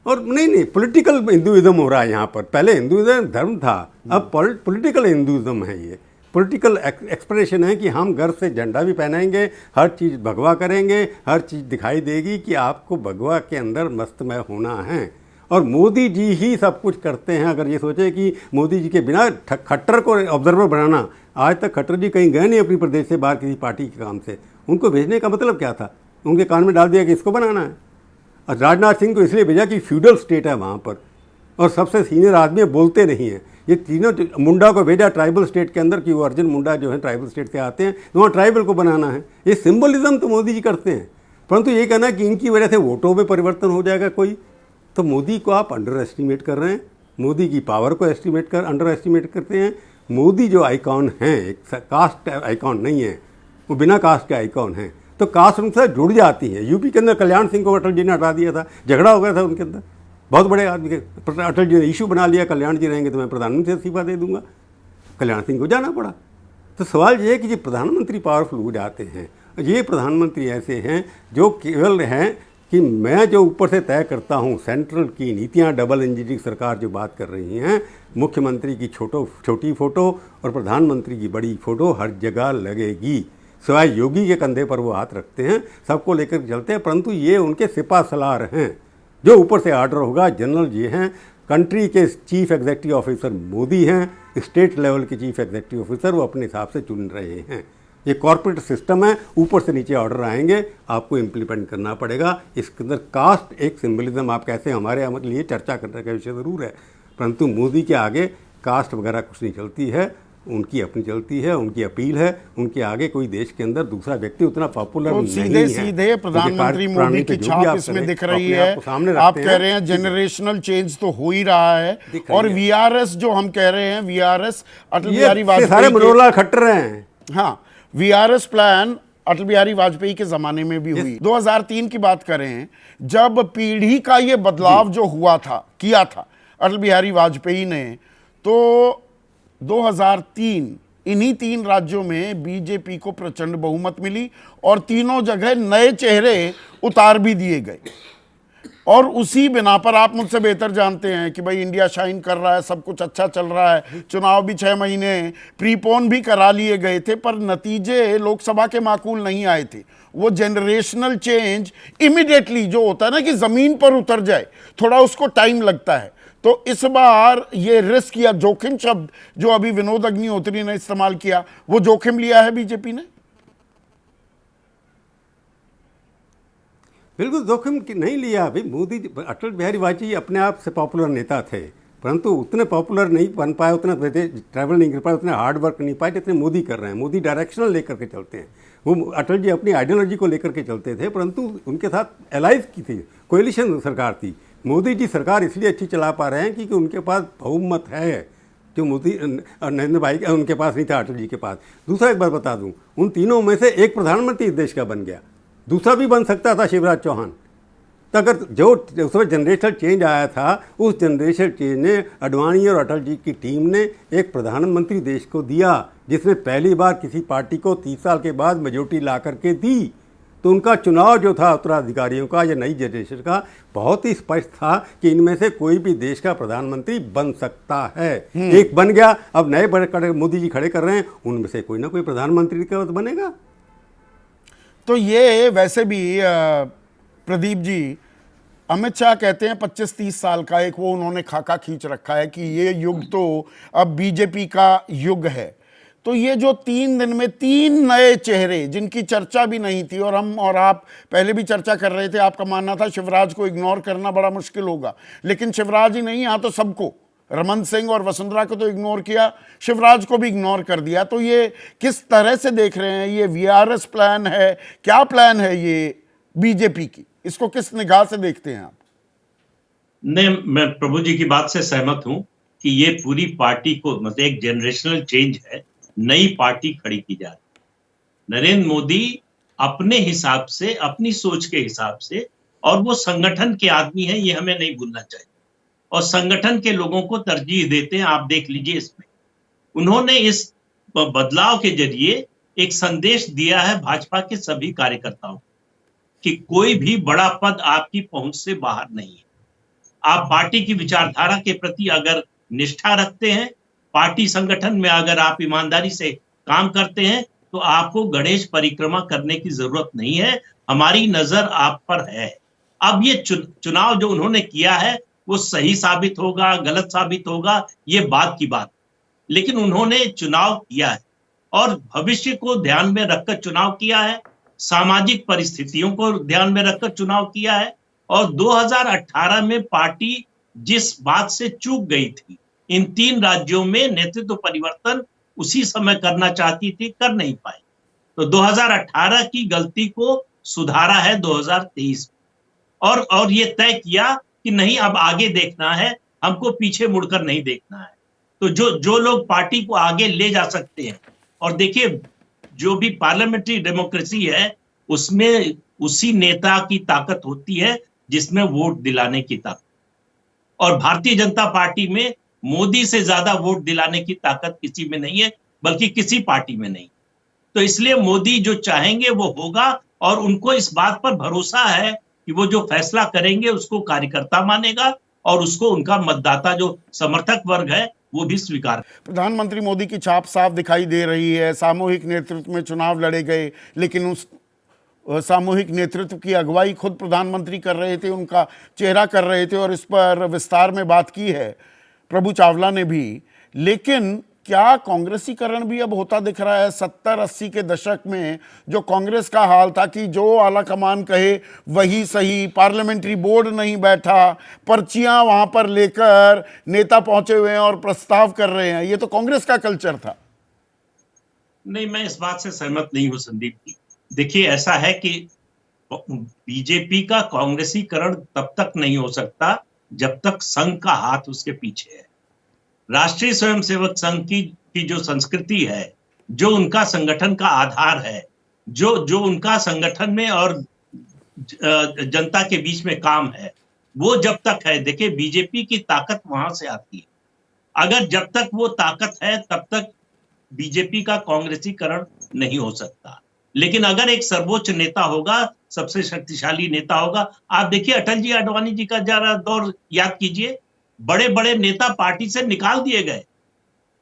और नहीं पॉलिटिकल हिंदुइज्म हो रहा है यहाँ पर। पहले हिंदुइज्म धर्म था, अब पॉलिटिकल हिंदुइज्म है। ये पॉलिटिकल एक्सप्रेशन है कि हम घर से झंडा भी पहनाएंगे, हर चीज़ भगवा करेंगे, हर चीज़ दिखाई देगी कि आपको भगवा के अंदर मस्तमय होना है। और मोदी जी ही सब कुछ करते हैं। अगर ये सोचे कि मोदी जी के बिना खट्टर को ऑब्जर्वर बनाना, आज तक खट्टर जी कहीं गए नहीं अपनी प्रदेश से बाहर किसी पार्टी के काम से, उनको भेजने का मतलब क्या था? उनके कान में डाल दिया कि इसको बनाना है। और राजनाथ सिंह को इसलिए भेजा कि फ्यूडल स्टेट है वहाँ पर, और सबसे सीनियर आदमी बोलते नहीं हैं। ये तीनों मुंडा को भेजा ट्राइबल स्टेट के अंदर कि वो अर्जुन मुंडा जो है ट्राइबल स्टेट से आते हैं, तो वहाँ ट्राइबल को बनाना है। ये सिंबलिज्म तो मोदी जी करते हैं। परंतु ये कहना कि इनकी वजह से वोटों में परिवर्तन हो जाएगा कोई, तो मोदी को आप अंडर एस्टिमेट कर रहे हैं, मोदी की पावर को अंडर एस्टिमेट करते हैं। मोदी जो आइकॉन हैं, एक कास्ट आइकॉन नहीं है, वो बिना कास्ट के आइकॉन हैं, तो कास्ट उनके साथ जुड़ जाती है। यूपी के अंदर कल्याण सिंह को अटल जी ने हटा दिया था, झगड़ा हो गया था उनके अंदर, बहुत बड़े आदमी के। अटल जी ने इशू बना लिया, कल्याण जी रहेंगे तो मैं प्रधानमंत्री से इस्तीफा दे दूंगा, कल्याण सिंह को जाना पड़ा। तो सवाल ये है कि ये प्रधानमंत्री पावरफुल हो जाते हैं। ये प्रधानमंत्री ऐसे हैं जो केवल हैं कि मैं जो ऊपर से तय करता हूँ, सेंट्रल की नीतियाँ, डबल इंजन सरकार जो बात कर रही हैं, मुख्यमंत्री की छोटी फ़ोटो और प्रधानमंत्री की बड़ी फ़ोटो हर जगह लगेगी। सिवाय योगी के कंधे पर वो हाथ रखते हैं, सबको लेकर चलते हैं, परंतु ये उनके सिपा सलार हैं। जो ऊपर से आर्डर होगा, जनरल ये हैं, कंट्री के चीफ एग्जीक्यूटिव ऑफिसर मोदी हैं, स्टेट लेवल के चीफ एग्जीक्यूटिव ऑफिसर वो अपने हिसाब से चुन रहे हैं। ये कॉर्पोरेट सिस्टम है, ऊपर से नीचे ऑर्डर आएंगे, आपको इम्प्लीमेंट करना पड़ेगा। इसके अंदर कास्ट एक सिंबलिज्म आप कहते हैं, हमारे लिए चर्चा करने का विषय ज़रूर है, परंतु मोदी के आगे कास्ट वगैरह कुछ नहीं चलती है, उनकी अपनी चलती है, उनकी अपील है। उनके आगे कोई देश के अंदर दूसरा व्यक्ति उतना पॉपुलर तो नहीं सीधे है। सीधे प्रधानमंत्री मोदी की छाप इसमें दिख रही है। आप कह रहे हैं जनरेशनल चेंज तो हो ही रहा है, और वीआरएस जो हम कह रहे हैं, वीआरएस अटल बिहारी वाजपेयी सारे मनोहरलाल खट्टर हैं। हाँ, वीआरएस प्लान अटल बिहारी वाजपेयी के जमाने में भी हुई। 2003 की बात करें, जब पीढ़ी का ये बदलाव जो किया था अटल बिहारी वाजपेयी ने, तो 2003 इन्हीं 3 राज्यों में बीजेपी को प्रचंड बहुमत मिली, और तीनों जगह नए चेहरे उतार भी दिए गए। और उसी बिना पर आप मुझसे बेहतर जानते हैं कि भाई इंडिया शाइन कर रहा है, सब कुछ अच्छा चल रहा है, चुनाव भी 6 महीने प्रीपोन भी करा लिए गए थे, पर नतीजे लोकसभा के माकूल नहीं आए थे। वो जनरेशनल चेंज इमीडिएटली जो होता है ना, कि जमीन पर उतर जाए, थोड़ा उसको टाइम लगता है। तो इस बार ये रिस्क या जोखिम शब्द जो अभी विनोद अग्निहोत्री ने इस्तेमाल किया, वो जोखिम लिया है बीजेपी ने। बिल्कुल जोखिम नहीं लिया। अभी मोदी अटल बिहारी वाजपेयी अपने आप से पॉपुलर नेता थे, परंतु उतने पॉपुलर नहीं बन पाए, उतना ट्रैवल नहीं कर पाए, उतने हार्ड वर्क नहीं पाए जितने मोदी कर रहे हैं। मोदी डायरेक्शनल लेकर के चलते हैं। वो अटल जी अपनी आइडियोलॉजी को लेकर के चलते थे, परंतु उनके साथ एलाइज की थी, कोएलिशन सरकार थी। मोदी जी सरकार इसलिए अच्छी चला पा रहे हैं क्योंकि उनके पास बहुमत है, जो मोदी नरेंद्र भाई उनके पास नहीं था, अटल जी के पास। दूसरा एक बात बता दूं, उन तीनों में से एक प्रधानमंत्री इस देश का बन गया, दूसरा भी बन सकता था, शिवराज चौहान। तो अगर जो उसमें जनरेशनल चेंज आया था, उस जनरेशनल चेंज ने आडवाणी और अटल जी की टीम ने एक प्रधानमंत्री देश को दिया, जिसने पहली बार किसी पार्टी को 30 साल के बाद मेजोरिटी ला करके दी। तो उनका चुनाव जो था उत्तराधिकारियों का या नई जनरेशन का, बहुत ही स्पष्ट था कि इनमें से कोई भी देश का प्रधानमंत्री बन सकता है। एक बन गया, अब नए बड़े मोदी जी खड़े कर रहे हैं, उनमें से कोई ना कोई प्रधानमंत्री का बनेगा। तो ये वैसे भी प्रदीप जी, अमित शाह कहते हैं 25-30 साल का एक वो उन्होंने खाका खींच रखा है कि ये युग तो अब बीजेपी का युग है। तो ये जो 3 दिन में 3 नए चेहरे जिनकी चर्चा भी नहीं थी, और हम और आप पहले भी चर्चा कर रहे थे, आपका मानना था शिवराज को इग्नोर करना बड़ा मुश्किल होगा, लेकिन शिवराज ही नहीं, यहां तो सबको, रमन सिंह और वसुंधरा को तो इग्नोर किया, शिवराज को भी इग्नोर कर दिया। तो ये किस तरह से देख रहे हैं, ये वीआरएस प्लान है, क्या प्लान है ये बीजेपी की, इसको किस निगाह से देखते हैं आप? नहीं, मैं प्रभु जी की बात से सहमत हूं कि ये पूरी पार्टी को मतलब एक जनरेशनल चेंज है, नई पार्टी खड़ी की जा रही। नरेंद्र मोदी अपने हिसाब से, अपनी सोच के हिसाब से, और वो संगठन के आदमी हैं, ये हमें नहीं भूलना चाहिए, और संगठन के लोगों को तरजीह देते हैं। आप देख लीजिए, इसमें उन्होंने इस बदलाव के जरिए एक संदेश दिया है भाजपा के सभी कार्यकर्ताओं कि कोई भी बड़ा पद आपकी पहुंच से बाहर नहीं है। आप पार्टी की विचारधारा के प्रति अगर निष्ठा रखते हैं, पार्टी संगठन में अगर आप ईमानदारी से काम करते हैं, तो आपको गणेश परिक्रमा करने की जरूरत नहीं है, हमारी नजर आप पर है। अब ये चुनाव जो उन्होंने किया है वो सही साबित होगा, गलत साबित होगा, ये बात की बात, लेकिन उन्होंने चुनाव किया है और भविष्य को ध्यान में रखकर चुनाव किया है, सामाजिक परिस्थितियों को ध्यान में रखकर चुनाव किया है। और 2018 में पार्टी जिस बात से चूक गई थी, इन 3 राज्यों में नेतृत्व परिवर्तन उसी समय करना चाहती थी, कर नहीं पाई, तो 2018 की गलती को सुधारा है 2023 में, और ये तय किया कि नहीं, अब आगे देखना है, हमको पीछे मुड़कर नहीं देखना है। तो जो लोग पार्टी को आगे ले जा सकते हैं, और देखिए जो भी पार्लियामेंट्री डेमोक्रेसी है उसमें उसी नेता की ताकत होती है जिसमें वोट दिलाने की ताकत, और भारतीय जनता पार्टी में मोदी से ज्यादा वोट दिलाने की ताकत किसी में नहीं है, बल्कि किसी पार्टी में नहीं। तो इसलिए मोदी जो चाहेंगे वो होगा, और उनको इस बात पर भरोसा है कि वो जो फैसला करेंगे उसको कार्यकर्ता मानेगा, और उसको उनका मतदाता जो समर्थक वर्ग है वो भी स्वीकार। प्रधानमंत्री मोदी की छाप साफ दिखाई दे रही है, सामूहिक नेतृत्व में चुनाव लड़े गए, लेकिन उस सामूहिक नेतृत्व की अगुवाई खुद प्रधानमंत्री कर रहे थे, उनका चेहरा कर रहे थे, और इस पर विस्तार में बात की है प्रभु चावला ने भी। लेकिन क्या कांग्रेसीकरण भी अब होता दिख रहा है? 70-80 के दशक में जो कांग्रेस का हाल था कि जो आला कमान कहे वही सही, पार्लियामेंट्री बोर्ड नहीं बैठा, पर्चियां वहां पर लेकर नेता पहुंचे हुए हैं और प्रस्ताव कर रहे हैं, ये तो कांग्रेस का कल्चर था। नहीं, मैं इस बात से सहमत नहीं हूं संदीप जी। देखिए, ऐसा है कि बीजेपी का कांग्रेसीकरण तब तक नहीं हो सकता जब तक संघ का हाथ उसके पीछे है। राष्ट्रीय स्वयंसेवक संघ की जो संस्कृति है, जो उनका संगठन का आधार है, जो उनका संगठन में और जनता के बीच में काम है, वो जब तक है, देखिए बीजेपी की ताकत वहां से आती है। अगर जब तक वो ताकत है तब तक बीजेपी का कांग्रेसीकरण नहीं हो सकता। लेकिन अगर एक सर्वोच्च नेता होगा, सबसे शक्तिशाली नेता होगा, आप देखिए अटल जी आडवाणी जी का जरा दौर याद कीजिए, बड़े बड़े नेता पार्टी से निकाल दिए गए,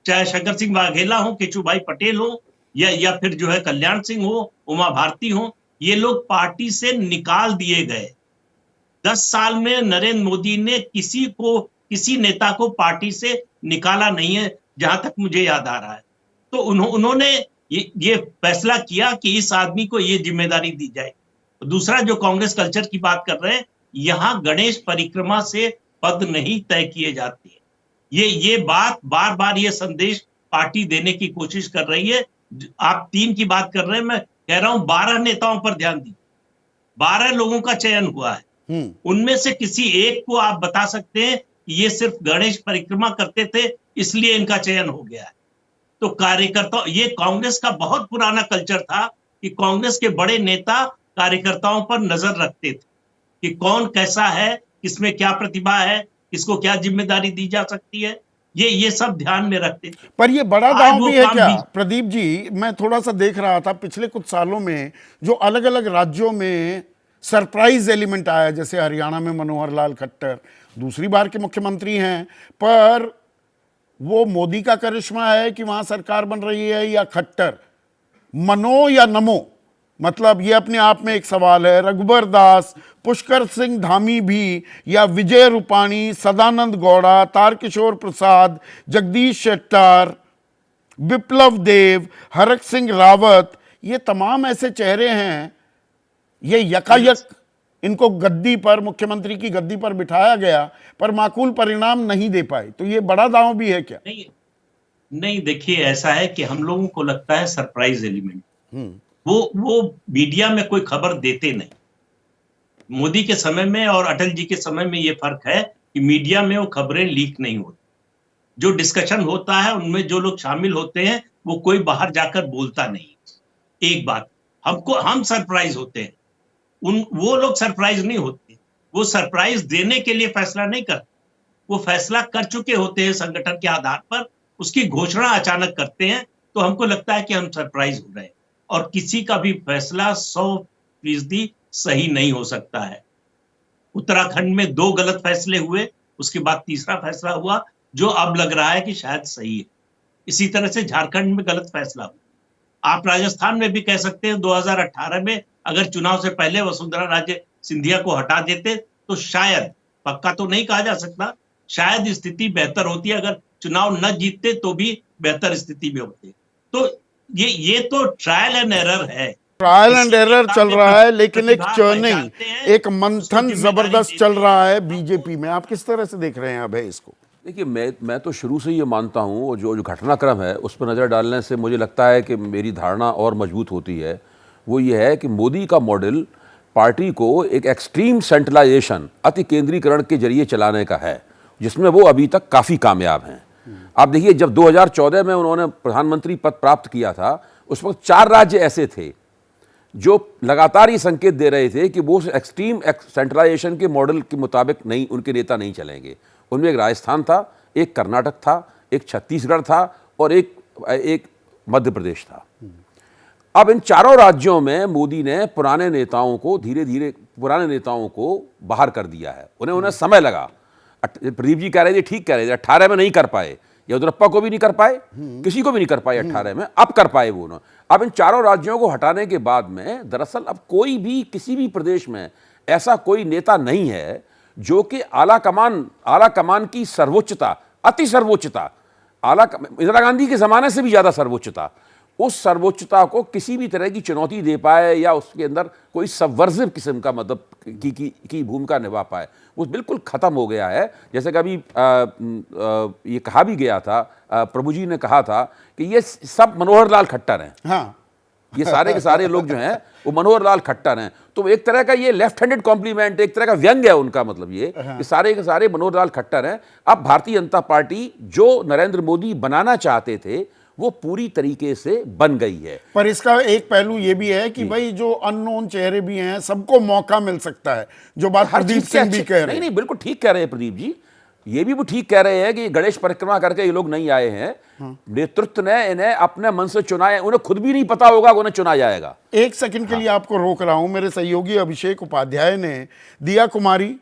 चाहे शंकर सिंह वाघेला हो, केशुभाई पटेल हो, या फिर जो है कल्याण सिंह हो, उमा भारती हो, ये लोग पार्टी से निकाल दिए गए। 10 साल में नरेंद्र मोदी ने किसी नेता को पार्टी से निकाला नहीं है, जहां तक मुझे याद आ रहा है। तो उन्होंने ये फैसला किया कि इस आदमी को ये जिम्मेदारी दी जाए। दूसरा, जो कांग्रेस कल्चर की बात कर रहे हैं, यहां गणेश परिक्रमा से पद नहीं तय किए जाते। ये बात बार बार ये संदेश पार्टी देने की कोशिश कर रही है। आप 3 की बात कर रहे हैं, मैं कह रहा हूं 12 नेताओं पर ध्यान दीजिए, 12 लोगों का चयन हुआ है, उनमें से किसी एक को आप बता सकते हैं कि ये सिर्फ गणेश परिक्रमा करते थे इसलिए इनका चयन हो गया है। तो कार्यकर्ता, ये कांग्रेस का बहुत पुराना कल्चर था कि कांग्रेस के बड़े नेता कार्यकर्ताओं पर नजर रखते थे कि कौन कैसा है, किसमें क्या प्रतिभा है, किसको क्या जिम्मेदारी दी जा सकती है, ये सब ध्यान में रखते थे। पर ये बड़ा दांव भी है क्या प्रदीप जी? मैं थोड़ा सा देख रहा था पिछले कुछ सालों में जो अलग अलग राज्यों में सरप्राइज एलिमेंट आया, जैसे हरियाणा में मनोहर लाल खट्टर दूसरी बार के मुख्यमंत्री हैं, पर वो मोदी का करिश्मा है कि वहां सरकार बन रही है, या खट्टर? मनो या नमो, मतलब ये अपने आप में एक सवाल है। रघुबर दास, पुष्कर सिंह धामी भी, या विजय रूपाणी, सदानंद गौड़ा, तारकिशोर प्रसाद, जगदीश शेट्टर, विप्लव देव, हरक सिंह रावत, ये तमाम ऐसे चेहरे हैं, ये यकायक इनको गद्दी पर, मुख्यमंत्री की गद्दी पर बिठाया गया पर माकूल परिणाम नहीं दे पाए, तो ये बड़ा दांव भी है क्या? नहीं, देखिए ऐसा है कि हम लोगों को लगता है सरप्राइज एलिमेंट, वो मीडिया में कोई खबर देते नहीं। मोदी के समय में और अटल जी के समय में ये फर्क है कि मीडिया में वो खबरें लीक नहीं होती, जो डिस्कशन होता है उनमें जो लोग शामिल होते हैं वो कोई बाहर जाकर बोलता नहीं। एक बात, हम सरप्राइज होते हैं, वो लोग सरप्राइज नहीं होते, वो सरप्राइज देने के लिए फैसला नहीं करते, वो फैसला कर चुके होते हैं संगठन के आधार पर, उसकी घोषणा अचानक करते हैं, तो हमको लगता है कि हम सरप्राइज हो रहे हैं। और किसी का भी फैसला 100% सही नहीं हो सकता है। उत्तराखंड में 2 गलत फैसले हुए, उसके बाद तीसरा फैसला हुआ जो अब लग रहा है कि शायद सही है। इसी तरह से झारखंड में गलत फैसला हुआ। आप राजस्थान में भी कह सकते हैं 2018 में अगर चुनाव से पहले वसुंधरा राजे सिंधिया को हटा देते तो शायद, पक्का तो नहीं कहा जा सकता, शायद स्थिति बेहतर होती। अगर चुनाव न जीतते तो भी बेहतर स्थिति में होते। तो ये तो ट्रायल एंड एरर है, ट्रायल एंड एरर चल रहा है, लेकिन एक चर्निंग, एक मंथन जबरदस्त चल रहा है बीजेपी में। आप किस तरह से देख रहे हैं अभय इसको? देखिए, मैं तो शुरू से ये मानता हूँ, और जो घटनाक्रम है उस पर नज़र डालने से मुझे लगता है कि मेरी धारणा और मजबूत होती है। वो ये है कि मोदी का मॉडल पार्टी को एक एक्सट्रीम सेंट्रलाइजेशन, अति केंद्रीकरण के जरिए चलाने का है, जिसमें वो अभी तक काफ़ी कामयाब हैं। आप देखिए, जब 2014 में उन्होंने प्रधानमंत्री पद प्राप्त किया था, उस वक्त 4 राज्य ऐसे थे जो लगातार ये संकेत दे रहे थे कि वो एक्सट्रीम सेंट्रलाइजेशन के मॉडल के मुताबिक नहीं, उनके नेता नहीं चलेंगे। उनमें एक राजस्थान था, एक कर्नाटक था, एक छत्तीसगढ़ था और एक मध्य प्रदेश था। अब इन चारों राज्यों में मोदी ने पुराने नेताओं को धीरे धीरे बाहर कर दिया है। उन्हें समय लगा। प्रदीप जी कह रहे थे, ठीक कह रहे थे, 18 में नहीं कर पाए, येदियुरप्पा को भी नहीं कर पाए, किसी को भी नहीं कर पाए 18 में, अब कर पाए वो। अब इन चारों राज्यों को हटाने के बाद में दरअसल अब कोई भी किसी भी प्रदेश में ऐसा कोई नेता नहीं है जो कि आला कमान की सर्वोच्चता, अति सर्वोच्चता, इंदिरा गांधी के ज़माने से भी ज़्यादा सर्वोच्चता, उस सर्वोच्चता को किसी भी तरह की चुनौती दे पाए या उसके अंदर कोई सबवर्सिव किस्म का मतलब की भूमिका निभा पाए, वो बिल्कुल ख़त्म हो गया है। जैसे कभी ये कहा भी गया था, प्रभु जी ने कहा था कि ये सब मनोहर लाल खट्टर हैं। हाँ, ये सारे के सारे लोग जो हैं वो मनोहर लाल खट्टर हैं। तो एक तरह का ये लेफ्ट हैंडेड कॉम्प्लीमेंट, एक तरह का व्यंग्य है उनका, मतलब ये कि सारे के सारे मनोहर लाल खट्टर हैं। अब भारतीय जनता पार्टी जो नरेंद्र मोदी बनाना चाहते थे वो पूरी तरीके से बन गई है। पर इसका एक पहलू ये भी है कि भाई जो अननोन चेहरे भी हैं, सबको मौका मिल सकता है, जो बात प्रदीप सिंह भी कह रहे हैं। नहीं, बिल्कुल ठीक कह रहे हैं प्रदीप जी, ये भी वो ठीक कह रहे हैं कि गणेश परिक्रमा करके ये लोग नहीं आए हैं। नेतृत्व ने इन्हें अपने मन से चुना है, उन्हें खुद भी नहीं पता होगा उन्हें चुना जाएगा। एक सेकंड के लिए आपको रोक रहा हूं। मेरे सहयोगी अभिषेक उपाध्याय ने दिया कुमारी,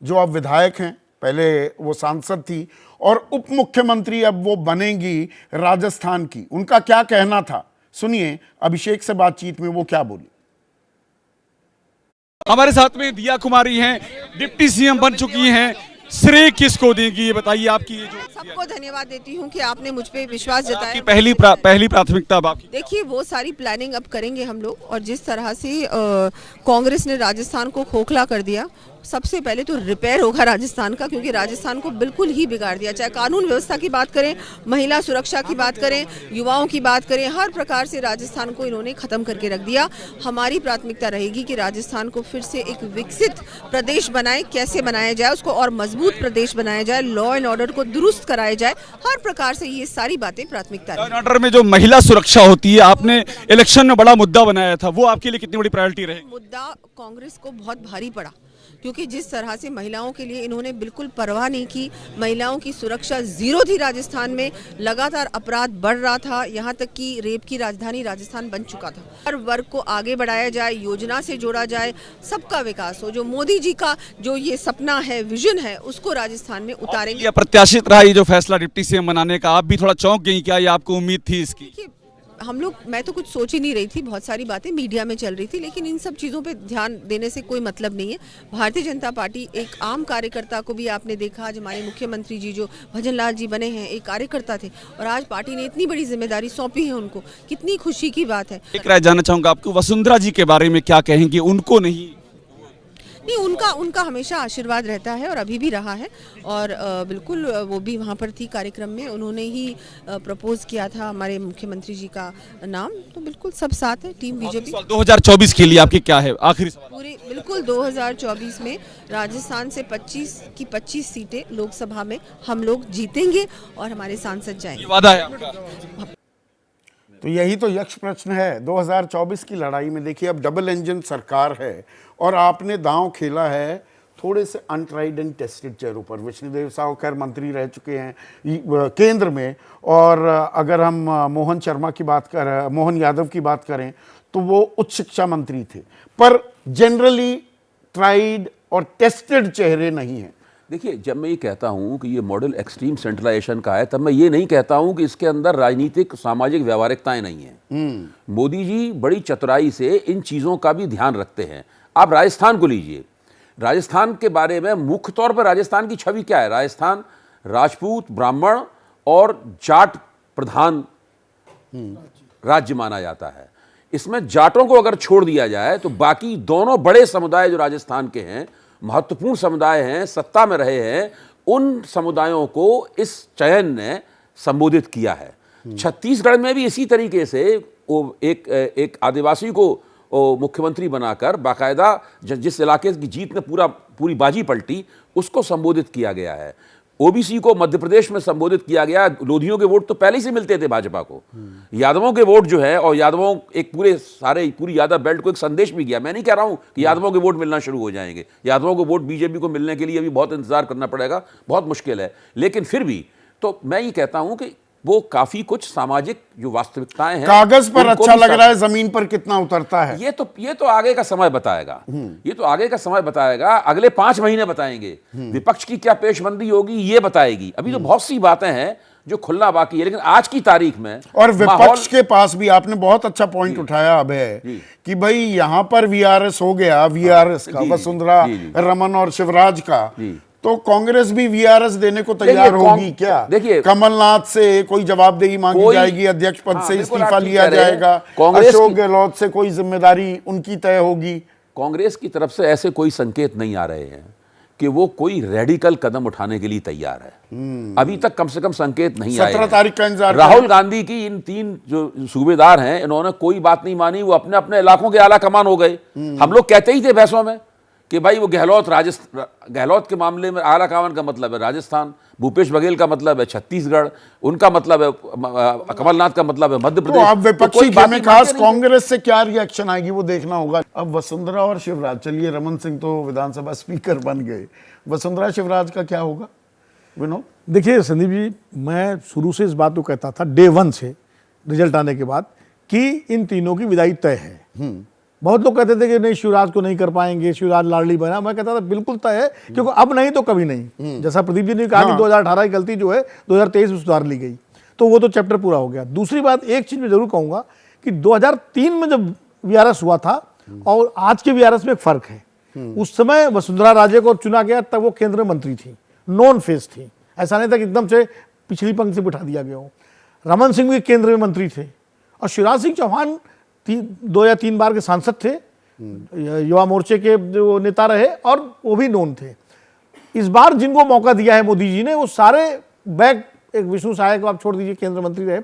जो अब विधायक हैं, पहले वो सांसद थी और उप मुख्यमंत्री अब वो बनेंगी राजस्थान की, उनका क्या कहना था, सुनिए अभिषेक से बातचीत में वो क्या बोली। हमारे साथ में दिया कुमारी हैं, डिप्टी सीएम बन चुकी हैं, श्रेय किसको देंगी ये बताइए? आपकी ये जो सबको धन्यवाद देती हूँ कि आपने मुझ पे विश्वास जताया। पहली प्राथमिकता अब आपकी। देखिए, वो सारी प्लानिंग अब करेंगे हम लोग, और जिस तरह से कांग्रेस ने राजस्थान को खोखला कर दिया, सबसे पहले तो रिपेयर होगा राजस्थान का, क्योंकि राजस्थान को बिल्कुल ही बिगाड़ दिया। चाहे कानून व्यवस्था की बात करें, महिला सुरक्षा की बात करें, युवाओं की बात करें, हर प्रकार से राजस्थान को इन्होंने खत्म करके रख दिया। हमारी प्राथमिकता रहेगी कि राजस्थान को फिर से एक विकसित प्रदेश बनाए। कैसे बनाया जाए, उसको और मजबूत प्रदेश बनाया जाए, लॉ एंड ऑर्डर को दुरुस्त कराया जाए, हर प्रकार से ये सारी बातें प्राथमिकता लॉ एंड ऑर्डर में जो महिला सुरक्षा होती है, आपने इलेक्शन में बड़ा मुद्दा बनाया था, वो आपके लिए कितनी बड़ी प्रायोरिटी रहेगी? मुद्दा कांग्रेस को बहुत भारी पड़ा, क्योंकि जिस तरह से महिलाओं के लिए इन्होंने बिल्कुल परवाह नहीं की, महिलाओं की सुरक्षा जीरो थी राजस्थान में, लगातार अपराध बढ़ रहा था, यहाँ तक कि रेप की राजधानी राजस्थान बन चुका था। हर वर्ग को आगे बढ़ाया जाए, योजना से जोड़ा जाए, सबका विकास हो, जो मोदी जी का जो ये सपना है, विजन है, उसको राजस्थान में उतारेंगे। अप्रत्याशित रहा ये जो फैसला डिप्टी सीएम बनाने का, आप भी थोड़ा चौंक गई क्या? ये आपको उम्मीद थी इसकी? हम लोग, मैं तो कुछ सोच ही नहीं रही थी, बहुत सारी बातें मीडिया में चल रही थी, लेकिन इन सब चीज़ों पे ध्यान देने से कोई मतलब नहीं है। भारतीय जनता पार्टी एक आम कार्यकर्ता को भी आपने देखा, आज हमारे मुख्यमंत्री जी जो भजन लाल जी बने हैं एक कार्यकर्ता थे, और आज पार्टी ने इतनी बड़ी जिम्मेदारी सौंपी है उनको, कितनी खुशी की बात है। एक राय जानना चाहूंगा आपको, वसुंधरा जी के बारे में क्या कहेंगे? उनको नहीं उनका हमेशा आशीर्वाद रहता है और अभी भी रहा है, और बिल्कुल वो भी वहाँ पर थी कार्यक्रम में, उन्होंने ही प्रपोज किया था हमारे मुख्यमंत्री जी का नाम, तो बिल्कुल सब साथ है टीम बीजेपी। 2024 के लिए आपकी क्या है आखिरी सवाल? पूरी बिल्कुल 2024 में राजस्थान से 25 सीटें लोकसभा में हम लोग जीतेंगे और हमारे सांसद जाएंगे। वादा है आपका? तो यही तो यक्ष प्रश्न है 2024 की लड़ाई में। देखिए, अब डबल इंजन सरकार है और आपने दांव खेला है थोड़े से अनट्राइड एंड टेस्टेड चेहरों पर। विष्णुदेव साहू खैर मंत्री रह चुके हैं केंद्र में, और अगर हम मोहन यादव की बात करें तो वो उच्च शिक्षा मंत्री थे, पर जनरली ट्राइड और टेस्टेड चेहरे नहीं हैं। देखिए, जब मैं ये कहता हूं कि ये मॉडल एक्सट्रीम सेंट्रलाइजेशन का है, तब मैं ये नहीं कहता हूं कि इसके अंदर राजनीतिक सामाजिक व्यावहारिकताएं नहीं हैं। मोदी जी बड़ी चतुराई से इन चीज़ों का भी ध्यान रखते हैं। आप राजस्थान को लीजिए, राजस्थान के बारे में मुख्य तौर पर राजस्थान की छवि क्या है? राजस्थान राजपूत, ब्राह्मण और जाट प्रधान राज्य माना जाता है। इसमें जाटों को अगर छोड़ दिया जाए तो बाकी दोनों बड़े समुदाय जो राजस्थान के हैं, महत्वपूर्ण समुदाय हैं, सत्ता में रहे हैं, उन समुदायों को इस चयन ने संबोधित किया है। छत्तीसगढ़ में भी इसी तरीके से वो एक आदिवासी को मुख्यमंत्री बनाकर बाकायदा जिस इलाके की जीत ने पूरी बाजी पलटी, उसको संबोधित किया गया है। ओबीसी को मध्य प्रदेश में संबोधित किया गया। लोधियों के वोट तो पहले ही से मिलते थे भाजपा को। यादवों के वोट जो है, और यादवों एक पूरी यादव बेल्ट को एक संदेश भी गया। मैं नहीं कह रहा हूं कि यादवों के वोट मिलना शुरू हो जाएंगे। यादवों को वोट बीजेपी को मिलने के लिए अभी बहुत इंतजार करना पड़ेगा, बहुत मुश्किल है। लेकिन फिर भी तो मैं ये कहता हूं कि वो काफी कुछ सामाजिक जो वास्तविकताएं हैं, कागज पर अच्छा लग रहा है, जमीन पर कितना उतरता है ये तो आगे का समय बताएगा। ये तो आगे का समय बताएगा, अगले 5 महीने बताएंगे। विपक्ष की क्या पेशबंदी होगी ये बताएगी। अभी तो बहुत सी बातें हैं जो खुलना बाकी है, लेकिन आज की तारीख में और विपक्ष के पास भी आपने बहुत अच्छा पॉइंट उठाया अभय, कि भाई यहां पर वीआरएस हो गया, वीआरएस का वसुंधरा रमन और शिवराज का, तो कांग्रेस भी वीआरएस देने को तैयार होगी क्या? देखिए, कमलनाथ से कोई जवाबदेही मांगी जाएगी, अध्यक्ष पद से इस्तीफा लिया जाएगा, अशोक गहलोत से कोई जिम्मेदारी उनकी तय होगी। कांग्रेस की तरफ से ऐसे कोई संकेत नहीं आ रहे हैं कि वो कोई रेडिकल कदम उठाने के लिए तैयार है। अभी तक कम से कम संकेत नहीं आए। 17 तारीख का इंतजार। राहुल गांधी की इन 3 जो सूबेदार हैं, इन्होंने कोई बात नहीं मानी, वो अपने अपने इलाकों के आला कमान हो गए। हम लोग कहते ही थे बहसों में कि भाई वो गहलोत के मामले में आला कमान का मतलब है राजस्थान, भूपेश बघेल का मतलब है छत्तीसगढ़, उनका मतलब है कमलनाथ का मतलब है मध्य प्रदेश। तो अब विपक्षी में खास कांग्रेस से क्या रिएक्शन आएगी वो देखना होगा। अब वसुंधरा और शिवराज, चलिए रमन सिंह तो विधानसभा स्पीकर बन गए, वसुंधरा शिवराज का क्या होगा विनोद? देखिए संदीप जी, मैं शुरू से इस बात को कहता था, डे 1 से रिजल्ट आने के बाद, कि इन तीनों की विदाई तय है। बहुत लोग कहते थे कि नहीं शिवराज को नहीं कर पाएंगे, शिवराज लाडली बना। मैं कहता था बिल्कुल तय है, क्योंकि अब नहीं तो कभी नहीं। जैसा प्रदीप जी ने कहा कि 2018 की गलती जो है 2023 में सुधार ली गई, तो वो तो चैप्टर पूरा हो गया। दूसरी बात, एक चीज मैं जरूर कहूंगा कि 2003 में जब वीआरएस हुआ था और आज के वीआरएस में एक फर्क है। उस समय वसुंधरा राजे को चुना गया, तब वो केंद्रीय मंत्री थी, नॉन फेस थी। ऐसा नहीं था कि एकदम से पिछली पंक्ति से बिठा दिया गया हो। रमन सिंह भी केंद्रीय मंत्री थे, और शिवराज सिंह चौहान 2 या 3 बार के सांसद थे, युवा मोर्चे के जो नेता रहे, और वो भी नोन थे। इस बार जिनको मौका दिया है मोदी जी ने, वो सारे बैक, एक विष्णु सहाय को आप छोड़ दीजिए, केंद्रीय मंत्री रहे,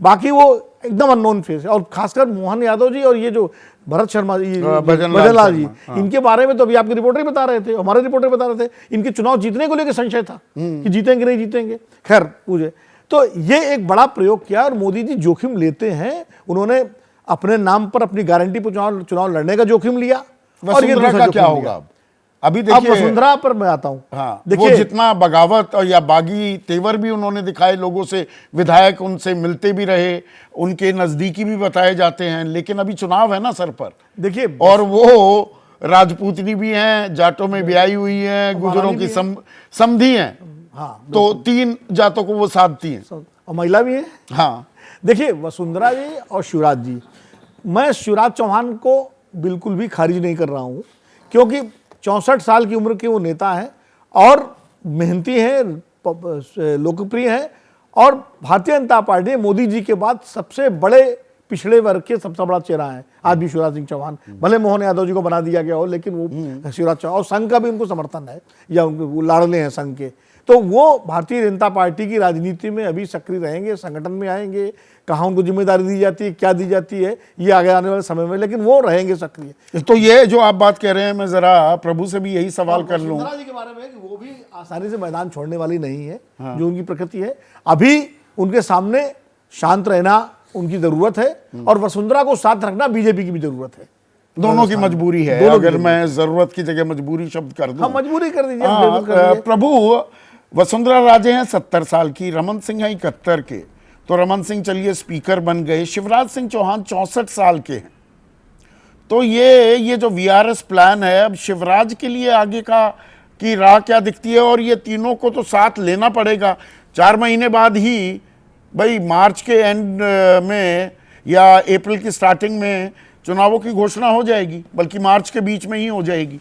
बाकी वो एकदम अननोन फेस है। और खासकर मोहन यादव जी और ये जो भरत शर्मा जी, भजन लाल जी, इनके बारे में तो अभी आपके रिपोर्टर बता रहे थे, हमारे रिपोर्टर बता रहे थे, इनके चुनाव जीतने को लेकर संशय था कि जीतेंगे नहीं जीतेंगे। खैर पूछे तो ये एक बड़ा प्रयोग किया, और मोदी जी जोखिम लेते हैं। उन्होंने अपने नाम पर अपनी गारंटी पर चुनाव लड़ने का जोखिम लिया। और ये वसुंधरा का क्या होगा? अभी देखिए, वसुंधरा पर मैं आता हूं। हाँ, वो जितना बगावत और या बागी तेवर भी उन्होंने दिखाए, लोगों से, विधायक उनसे मिलते भी रहे, उनके नजदीकी भी बताए जाते हैं, लेकिन अभी चुनाव है ना सर पर। देखिए, और वो राजपूतनी भी हैं, जाटों में ब्याही हुई हैं, गुजरों की समधी हैं। हाँ, तो 3 जातों को वो साधती हैं, और महिला भी है। हाँ, देखिए, वसुंधरा जी और शिवराज जी, मैं शिवराज चौहान को बिल्कुल भी खारिज नहीं कर रहा हूँ, क्योंकि 64 साल की उम्र के वो नेता हैं और मेहनती हैं, लोकप्रिय हैं, और भारतीय जनता पार्टी मोदी जी के बाद सबसे बड़े पिछड़े वर्ग के सबसे बड़ा चेहरा है आज भी शिवराज सिंह चौहान। भले मोहन यादव जी को बना दिया गया हो, लेकिन वो शिवराज चौहान, और संघ का भी उनको समर्थन है, या उनको लाड़ले हैं संघ के, तो वो भारतीय जनता पार्टी की राजनीति में अभी सक्रिय रहेंगे, संगठन में आएंगे। कहाँ उनको जिम्मेदारी दी जाती है, क्या दी जाती है, ये आगे आने वाले समय में, लेकिन वो रहेंगे सक्रिय। तो ये जो आप बात कह रहे हैं, मैं जरा प्रभु से भी यही सवाल कर लूं वसुंधरा जी के बारे में कि वो भी आसानी से मैदान छोड़ने वाली नहीं है, जो उनकी प्रकृति है। अभी उनके सामने शांत रहना उनकी जरूरत है, और वसुंधरा को साथ रखना बीजेपी की भी जरूरत है। दोनों की मजबूरी है। अगर मैं जरूरत की जगह मजबूरी शब्द कर दूं, हाँ, मजबूरी कर दीजिए। प्रभु, वसुंधरा राजे हैं 70 साल की, रमन सिंह है 71 के, तो रमन सिंह चलिए स्पीकर बन गए, शिवराज सिंह चौहान 64 साल के हैं। तो ये जो वीआरएस प्लान है, अब शिवराज के लिए आगे की राह क्या दिखती है? और ये तीनों को तो साथ लेना पड़ेगा। 4 महीने बाद ही भाई मार्च के एंड में या अप्रैल की स्टार्टिंग में चुनावों की घोषणा हो जाएगी, बल्कि मार्च के बीच में ही हो जाएगी।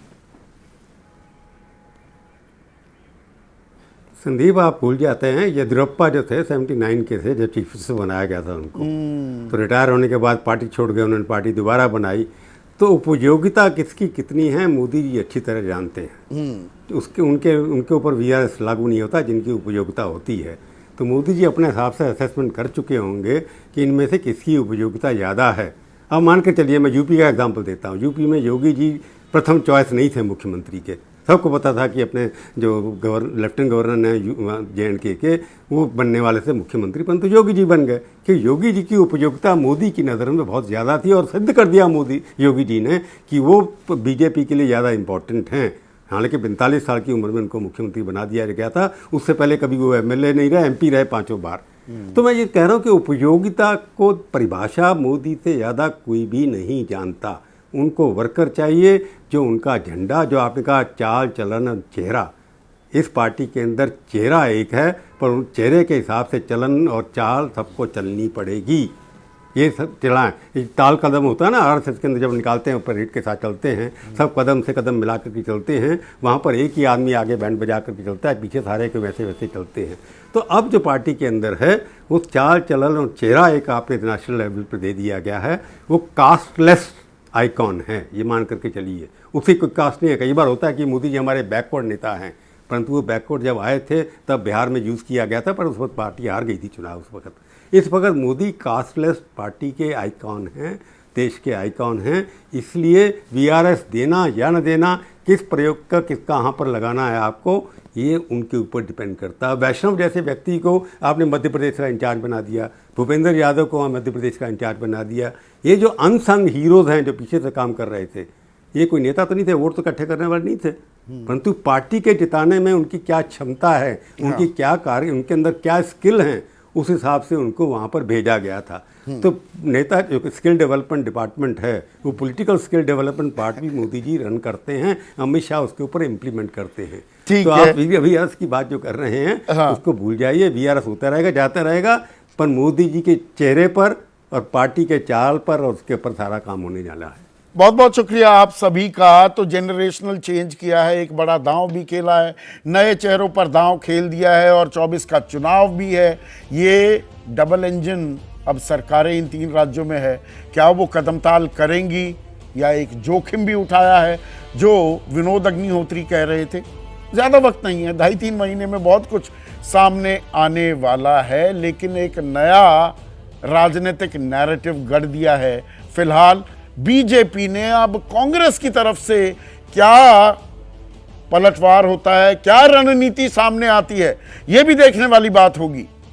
संदीप, आप भूल जाते हैं येदियुरप्पा जो थे 79 के थे जब चीफ मिनिस्टर बनाया गया था उनको, तो रिटायर होने के बाद पार्टी छोड़ गए, उन्होंने पार्टी दोबारा बनाई। तो उपयोगिता किसकी कितनी है मोदी जी अच्छी तरह जानते हैं। उनके ऊपर वीआरएस लागू नहीं होता जिनकी उपयोगिता होती है। तो मोदी जी अपने हिसाब से असेसमेंट कर चुके होंगे कि इनमें से किसकी उपयोगिता ज़्यादा है। अब मान के चलिए, मैं यूपी का एग्जाम्पल देता हूँ। यूपी में योगी जी प्रथम चॉइस नहीं थे मुख्यमंत्री के। सबको पता था कि अपने जो लेफ्टिनेंट गवर्नर हैं JNK के, वो बनने वाले थे मुख्यमंत्री, परंतु योगी जी बन गए कि योगी जी की उपयोगिता मोदी की नज़र में बहुत ज़्यादा थी, और सिद्ध कर दिया योगी जी ने कि वो बीजेपी के लिए ज़्यादा इम्पोर्टेंट हैं। हालांकि 45 साल की उम्र में उनको मुख्यमंत्री बना दिया गया था। उससे पहले कभी वो MLA नहीं रहे, MP रहे 5 बार। तो मैं ये कह रहा हूँ कि उपयोगिता को परिभाषा मोदी से ज़्यादा कोई भी नहीं जानता। उनको वर्कर चाहिए जो उनका झंडा, जो आपने कहा चाल चलन चेहरा, इस पार्टी के अंदर चेहरा एक है, पर उन चेहरे के हिसाब से चलन और चाल सबको चलनी पड़ेगी। ये सब चलाएं, ताल कदम होता है ना RSS के अंदर, जब निकालते हैं ऊपर रीट के साथ चलते हैं, सब कदम से कदम मिला करके चलते हैं। वहाँ पर एक ही आदमी आगे बैंड बजा करके चलता है, पीछे सारे के वैसे वैसे चलते हैं। तो अब जो पार्टी के अंदर है वो चाल चलन और चेहरा एक आपने नेशनल लेवल पर दे दिया गया है। वो कास्टलेस आइकॉन है, ये मान करके चलिए। उसकी कोई कास्ट नहीं है। कई बार होता है कि मोदी जी हमारे बैकवर्ड नेता हैं, परंतु वो बैकवर्ड जब आए थे तब बिहार में यूज़ किया गया था, पर उस वक्त पार्टी हार गई थी चुनाव उस वक्त। इस वक्त मोदी कास्टलेस पार्टी के आइकॉन हैं, देश के आइकॉन हैं। इसलिए वीआरएस देना या न देना, किस प्रयोग का किस कहाँ पर लगाना है आपको, ये उनके ऊपर डिपेंड करता है। वैष्णव जैसे व्यक्ति को आपने मध्य प्रदेश का इंचार्ज बना दिया, भूपेंद्र यादव को मध्य प्रदेश का इंचार्ज बना दिया। ये जो अनसंग हीरोज़ हैं जो पीछे से काम कर रहे थे, ये कोई नेता तो नहीं थे, वोट तो इकट्ठे करने वाले नहीं थे, परंतु पार्टी के जिताने में उनकी क्या क्षमता है, उनकी क्या कार्य, उनके अंदर क्या स्किल हैं, उस हिसाब से उनको वहाँ पर भेजा गया था। तो नेता जो स्किल डेवलपमेंट डिपार्टमेंट है, वो पॉलिटिकल स्किल डेवलपमेंट पार्ट भी मोदी जी रन करते हैं, अमित शाह उसके ऊपर इम्प्लीमेंट करते हैं। तो आप वीआरएस की बात जो कर रहे हैं उसको भूल जाइए। वीआरएस होता रहेगा, जाता रहेगा, पर मोदी जी के चेहरे पर और पार्टी के चाल पर और उसके ऊपर सारा काम होने वाला है। बहुत बहुत शुक्रिया आप सभी का। तो जनरेशनल चेंज किया है, एक बड़ा दांव भी खेला है, नए चेहरों पर दांव खेल दिया है, और 24 का चुनाव भी है। ये डबल इंजन अब सरकारें इन 3 राज्यों में है, क्या वो कदमताल करेंगी, या एक जोखिम भी उठाया है जो विनोद अग्निहोत्री कह रहे थे। ज़्यादा वक्त नहीं है, 2.5-3 महीने में बहुत कुछ सामने आने वाला है, लेकिन एक नया राजनीतिक नैरेटिव गढ़ दिया है। फिलहाल बीजेपी ने अब कांग्रेस की तरफ से क्या पलटवार होता है, क्या रणनीति सामने आती है, यह भी देखने वाली बात होगी।